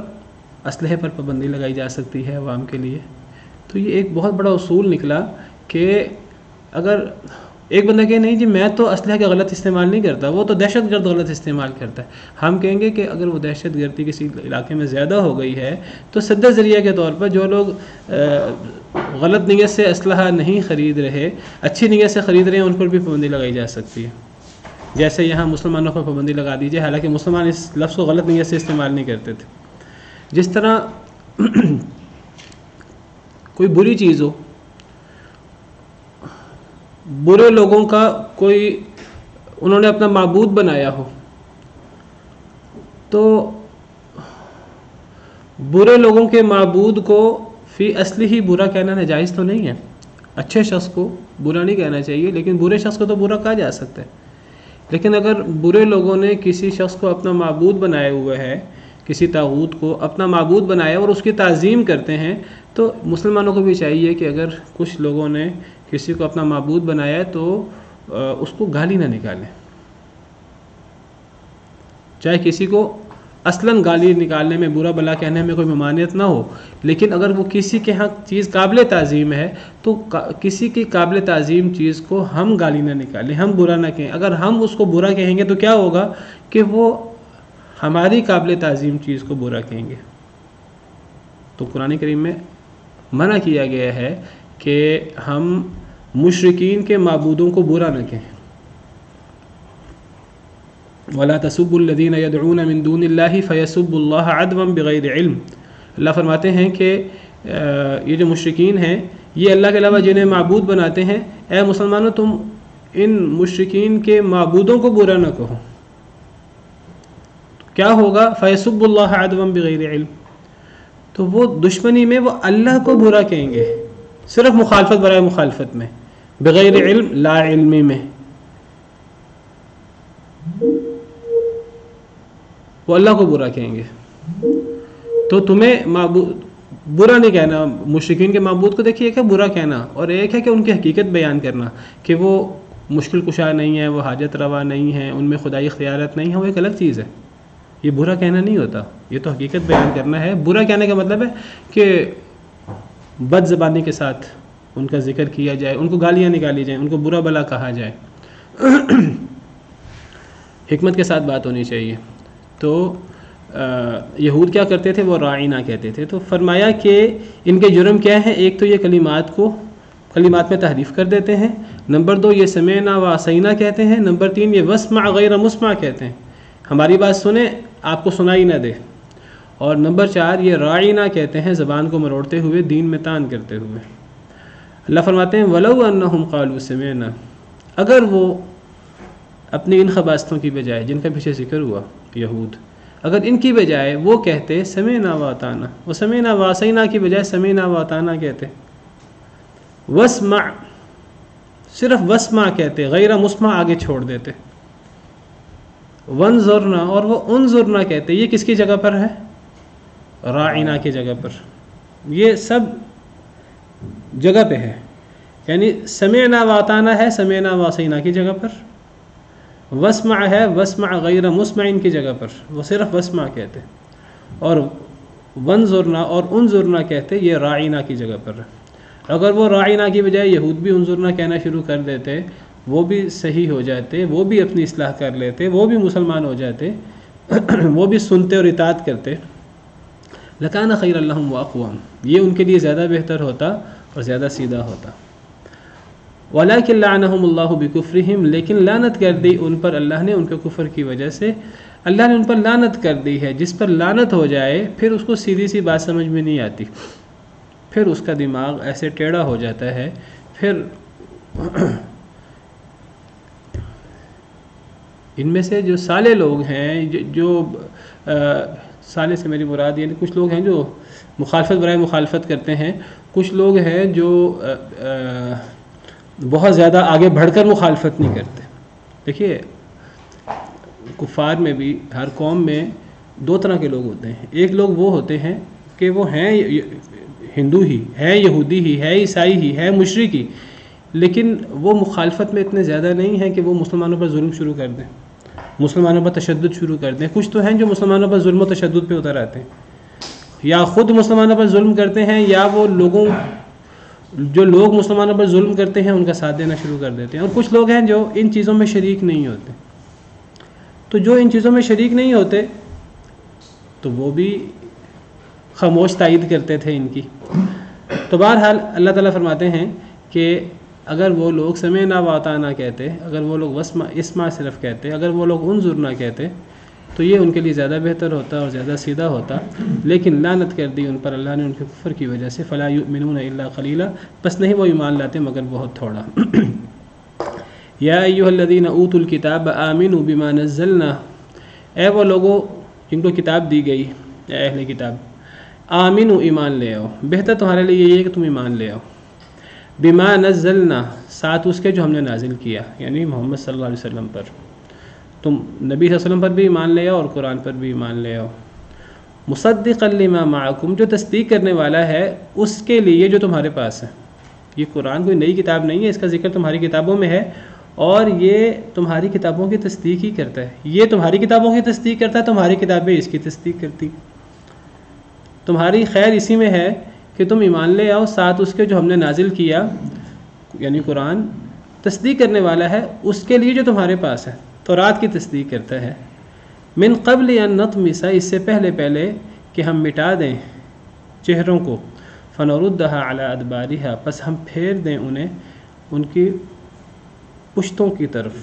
اسلحے پر پابندی لگائی جا سکتی ہے عوام کے لیے. تو یہ ایک بہت بڑا اصول نکلا کہ اگر ایک بندہ کہے نہیں جی میں تو اسلحے کا غلط استعمال نہیں کرتا، وہ تو دہشت گرد غلط استعمال کرتا ہے، ہم کہیں گے کہ اگر وہ دہشت گردی کسی علاقے میں زیادہ ہو گئی ہے تو سد ذریعہ کے طور پر جو لوگ غلط نیت سے اسلحہ نہیں خرید رہے، اچھی نیت سے خرید رہے ہیں، ان پر بھی پابندی لگائی جا سکتی ہے. جیسے یہاں مسلمانوں پر پابندی لگا دیجیے، حالانکہ مسلمان اس لفظ کو غلط نیت سے استعمال نہیں کرتے تھے. جس طرح کوئی بری چیز ہو، برے لوگوں کا کوئی انہوں نے اپنا معبود بنایا ہو، تو برے لوگوں کے معبود کو فی اصلی ہی برا کہنا ناجائز تو نہیں ہے. اچھے شخص کو برا نہیں کہنا چاہیے، لیکن برے شخص کو تو برا کہا جا سکتا ہے. لیکن اگر برے لوگوں نے کسی شخص کو اپنا معبود بنائے ہوئے ہے، کسی طاغوت کو اپنا معبود بنایا اور اس کی تعظیم کرتے ہیں، تو مسلمانوں کو بھی چاہیے کہ اگر کچھ لوگوں نے کسی کو اپنا معبود بنایا ہے تو اس کو گالی نہ نکالیں. چاہے کسی کو اصلاً گالی نکالنے میں، برا بلا کہنے میں کوئی ممانعت نہ ہو، لیکن اگر وہ کسی کے ہاں چیز قابل تعظیم ہے تو کسی کی قابل تعظیم چیز کو ہم گالی نہ نکالیں، ہم برا نہ کہیں. اگر ہم اس کو برا کہیں گے تو کیا ہوگا کہ وہ ہماری قابل تعظیم چیز کو برا کہیں گے. تو قرآن کریم میں منع کیا گیا ہے کہ ہم مشرکین کے معبودوں کو برا نہ کہیں. وَلَا تَسُبُّوا الَّذِينَ يَدْعُونَ مِن دُونِ اللَّهِ فَيَسُبُّوا اللَّهَ عَدْوًا بِغَيْرِ عِلْمٍ. اللہ فرماتے ہیں کہ یہ جو مشرکین ہیں، یہ اللہ کے علاوہ جنہیں معبود بناتے ہیں، اے مسلمانوں تم ان مشرکین کے معبودوں کو برا نہ کہو. کیا ہوگا؟ فَيَسُبُّ اللَّهَ عَدْوًا بِغَيْرِ عِلْمٍ، تو وہ دشمنی میں وہ اللہ کو برا کہیں گے، صرف مخالفت برائے مخالفت میں، بغیر علم لا علمی میں، وہ اللہ کو برا کہیں گے. تو تمہیں معبود برا نہیں کہنا، مشرکین کے معبود کو دیکھیے ایک ہے برا کہنا، اور ایک ہے کہ ان کی حقیقت بیان کرنا کہ وہ مشکل کشا نہیں ہے، وہ حاجت روا نہیں ہے، ان میں خدائی اختیارات نہیں ہے، وہ ایک الگ چیز ہے. یہ برا کہنا نہیں ہوتا، یہ تو حقیقت بیان کرنا ہے. برا کہنے کا مطلب ہے کہ بد زبانی کے ساتھ ان کا ذکر کیا جائے، ان کو گالیاں نکالی جائیں، ان کو برا بلا کہا جائے. حکمت کے ساتھ بات ہونی چاہیے. تو یہود کیا کرتے تھے؟ وہ راعینا کہتے تھے. تو فرمایا کہ ان کے جرم کیا ہیں؟ ایک تو یہ کلمات میں تحریف کر دیتے ہیں، نمبر 2 یہ سمعنا و عصینا کہتے ہیں، نمبر 3 یہ واسمع غیر مسمع کہتے ہیں، ہماری بات سنیں آپ کو سنائی نہ دے، اور نمبر 4 یہ راعینا کہتے ہیں، زبان کو مروڑتے ہوئے، دین میں طعن کرتے ہوئے. اللہ فرماتے ہیں وَلَوْ أَنَّهُمْ قَالُوا سَمِعْنَا، اگر وہ اپنی ان خباستوں کی بجائے جن کا پیچھے ذکر ہوا یہود، اگر ان کی بجائے وہ کہتے سمعنا وَأَطَعْنَا، وہ سمعنا وَعَصَيْنَا کی بجائے سمعنا وَأَطَعْنَا کہتے، وَاسْمَعْ صرف وَاسْمَعْ کہتے، غیر مسمع آگے چھوڑ دیتے، وَانظُرْنَا اور وہ انظرنا کہتے. یہ کس کی جگہ پر ہے؟ راعینا کی جگہ پر. یہ سب جگہ پہ ہے، یعنی سمعنا وَأَطَعْنَا ہے سمعنا وَعَصَيْنَا کی جگہ پر، واسمع ہے واسمع غیر مسمع کی جگہ پر، وہ صرف واسمع کہتے، اور وانظرنا اور انظرنا کہتے یہ راعینا کی جگہ پر ہے. اگر وہ راعینا کی بجائے یہود بھی انظرنا کہنا شروع کر دیتے، وہ بھی صحیح ہو جاتے، وہ بھی اپنی اصلاح کر لیتے، وہ بھی مسلمان ہو جاتے، وہ بھی سنتے اور اطاعت کرتے، لکان خیر لہم واقوام، یہ ان کے لیے زیادہ بہتر ہوتا اور زیادہ سیدھا ہوتا. وَلَكِنْ لَعَنَهُمُ اللَّهُ بِكُفْرِهِمْ، لیکن لعنت کر دی ان پر اللہ نے ان کے کفر کی وجہ سے. اللہ نے ان پر لعنت کر دی ہے. جس پر لعنت ہو جائے پھر اس کو سیدھی سی بات سمجھ میں نہیں آتی، پھر اس کا دماغ ایسے ٹیڑھا ہو جاتا ہے. پھر ان میں سے جو سالے لوگ ہیں، جو سالے سے میری مراد یعنی کچھ لوگ ہیں جو مخالفت برائے مخالفت کرتے ہیں، کچھ لوگ ہیں جو بہت زیادہ آگے بڑھ کر مخالفت نہیں کرتے. دیکھیے کفار میں بھی ہر قوم میں 2 طرح کے لوگ ہوتے ہیں. ایک لوگ وہ ہوتے ہیں کہ وہ ہیں ہندو ہی، ہے یہودی ہی، ہے عیسائی ہی، ہے مشرک ہی، لیکن وہ مخالفت میں اتنے زیادہ نہیں ہیں کہ وہ مسلمانوں پر ظلم شروع کر دیں، مسلمانوں پر تشدد شروع کر دیں. کچھ تو ہیں جو مسلمانوں پر ظلم و تشدد پہ اتر آتے ہیں، یا خود مسلمانوں پر ظلم کرتے ہیں، یا وہ جو لوگ مسلمانوں پر ظلم کرتے ہیں ان کا ساتھ دینا شروع کر دیتے ہیں. اور کچھ لوگ ہیں جو ان چیزوں میں شریک نہیں ہوتے. تو جو ان چیزوں میں شریک نہیں ہوتے تو وہ بھی خاموش تائید کرتے تھے ان کی. تو بہرحال اللہ تعالیٰ فرماتے ہیں کہ اگر وہ لوگ سمعنا وَأَطَعْنَا کہتے، اگر وہ لوگ اسمع صرف کہتے، اگر وہ لوگ انظرنا کہتے، تو یہ ان کے لیے زیادہ بہتر ہوتا اور زیادہ سیدھا ہوتا. لیکن لعنت کر دی ان پر اللہ نے ان کے کفر کی وجہ سے. فَلَا يُؤْمِنُونَ إِلَّا قَلِيلًا، بس نہیں وہ ایمان لاتے مگر بہت تھوڑا. یا ایھا الذین اوتوا الکتاب آمنوا بما نزلنا، اے وہ لوگوں جن کو کتاب دی گئی، اے اہل کتاب، آمنوا ایمان لے آؤ. بہتر تمہارے لیے یہ ہے کہ تم ایمان لے آؤ. بما نزلنا ساتھ اس کے جو ہم نے نازل کیا، یعنی محمد صلی اللہ علیہ وسلم پر. تم نبی صلی اللہ علیہ وسلم پر بھی ایمان لے آؤ اور قرآن پر بھی ایمان لے آؤ. مصدقا لما معکم، جو تصدیق کرنے والا ہے اس کے لیے جو تمہارے پاس ہے. یہ قرآن کوئی نئی کتاب نہیں ہے، اس کا ذکر تمہاری کتابوں میں ہے، اور یہ تمہاری کتابوں کی تصدیق ہی کرتا ہے. یہ تمہاری کتابوں کی تصدیق کرتا ہے، تمہاری کتابیں اس کی تصدیق کرتی. تمہاری خیر اسی میں ہے کہ تم ایمان لے آؤ ساتھ اس کے جو ہم نے نازل کیا، یعنی قرآن تصدیق کرنے والا ہے اس کے لیے جو تمہارے پاس ہے. تورات کی تصدیق کرتا ہے. من قبل ان نطمس، اس سے پہلے کہ ہم مٹا دیں چہروں کو، فنردها علی ادبارها، پس ہم پھیر دیں انہیں ان کی پشتوں کی طرف.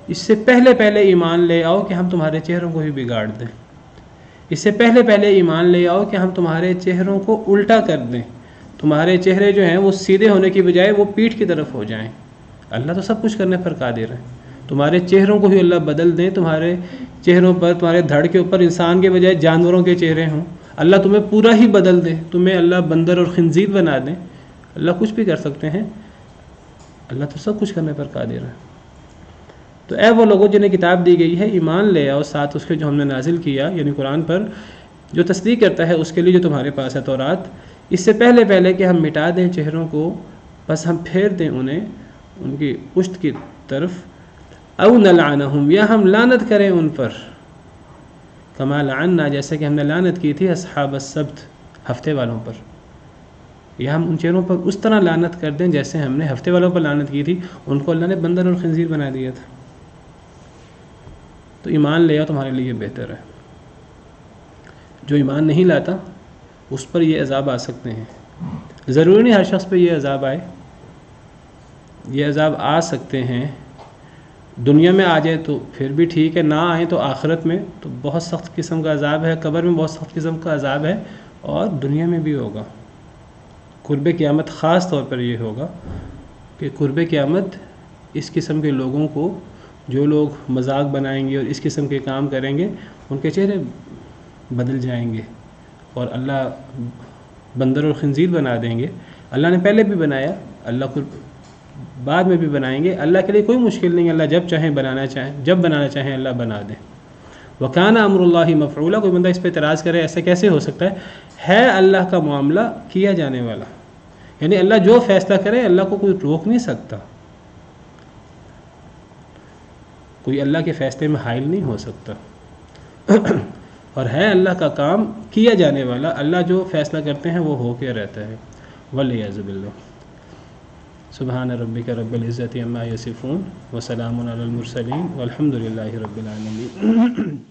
اس سے پہلے ایمان لے آؤ کہ ہم تمہارے چہروں کو ہی بگاڑ دیں. اس سے پہلے ایمان لے آؤ کہ ہم تمہارے چہروں کو الٹا کر دیں. تمہارے چہرے جو ہیں وہ سیدھے ہونے کی بجائے وہ پیٹھ کی طرف ہو جائیں. اللہ تو سب کچھ کرنے پر قادر ہے. تمہارے چہروں کو ہی اللہ بدل دیں, تمہارے چہروں پر, تمہارے دھڑ کے اوپر انسان کے بجائے جانوروں کے چہرے ہوں, اللہ تمہیں پورا ہی بدل دے, تمہیں اللہ بندر اور خنزیر بنا دیں, اللہ کچھ بھی کر سکتے ہیں. اللہ تو سب کچھ کرنے پر قادر ہے. تو اے وہ لوگوں جنہیں کتاب دی گئی ہے, ایمان لے آؤ ساتھ اس کے جو ہم نے نازل کیا, یعنی قرآن پر, جو تصدیق کرتا ہے اس کے لیے جو تمہارے پاس ہے تورات, اس سے پہلے کہ ہم مٹا دیں چہروں کو, بس ہم پھیر دیں انہیں ان کی پشت کی طرف, او نلعنہم, یا ہم لعنت کریں ان پر, کما لعنا, جیسے کہ ہم نے لعنت کی تھی اصحاب السبت, ہفتے والوں پر, یا ہم ان چہروں پر اس طرح لعنت کر دیں جیسے ہم نے ہفتے والوں پر لعنت کی تھی, ان کو اللہ نے بندر اور خنزیر بنا دیا تھا. تو ایمان لے آؤ, تمہارے لیے یہ بہتر ہے. جو ایمان نہیں لاتا اس پر یہ عذاب آ سکتے ہیں. ضروری نہیں ہر شخص پہ یہ عذاب آئے, یہ عذاب آ سکتے ہیں. دنیا میں آ جائے تو پھر بھی ٹھیک ہے, نہ آئیں تو آخرت میں تو بہت سخت قسم کا عذاب ہے, قبر میں بہت سخت قسم کا عذاب ہے, اور دنیا میں بھی ہوگا. قرب قیامت خاص طور پر یہ ہوگا کہ قرب قیامت اس قسم کے لوگوں کو, جو لوگ مذاق بنائیں گے اور اس قسم کے کام کریں گے, ان کے چہرے بدل جائیں گے اور اللہ بندر اور خنزیر بنا دیں گے. اللہ نے پہلے بھی بنایا, اللہ کو بعد میں بھی بنائیں گے. اللہ کے لیے کوئی مشکل نہیں, اللہ جب چاہیں بنانا چاہیں, جب بنانا چاہیں اللہ بنا دیں. وَكَانَ أَمْرُ اللَّهِ مَفْعُولًا. کوئی بندہ اس پہ اعتراض کرے ایسا کیسے ہو سکتا ہے اللہ کا معاملہ کیا جانے والا, یعنی اللہ جو فیصلہ کرے اللہ کو کوئی روک نہیں سکتا, کوئی اللہ کے فیصلے میں حائل نہیں ہو سکتا. اور ہے اللہ کا کام کیا جانے والا, اللہ جو فیصلہ کرتے ہیں وہ ہو کے رہتا ہے. وَالْعِيَاذُ بِاللَّهِ. سبحان ربک رب العزت عما یصفون وسلام علی المرسلین والحمد للہ رب العالمین.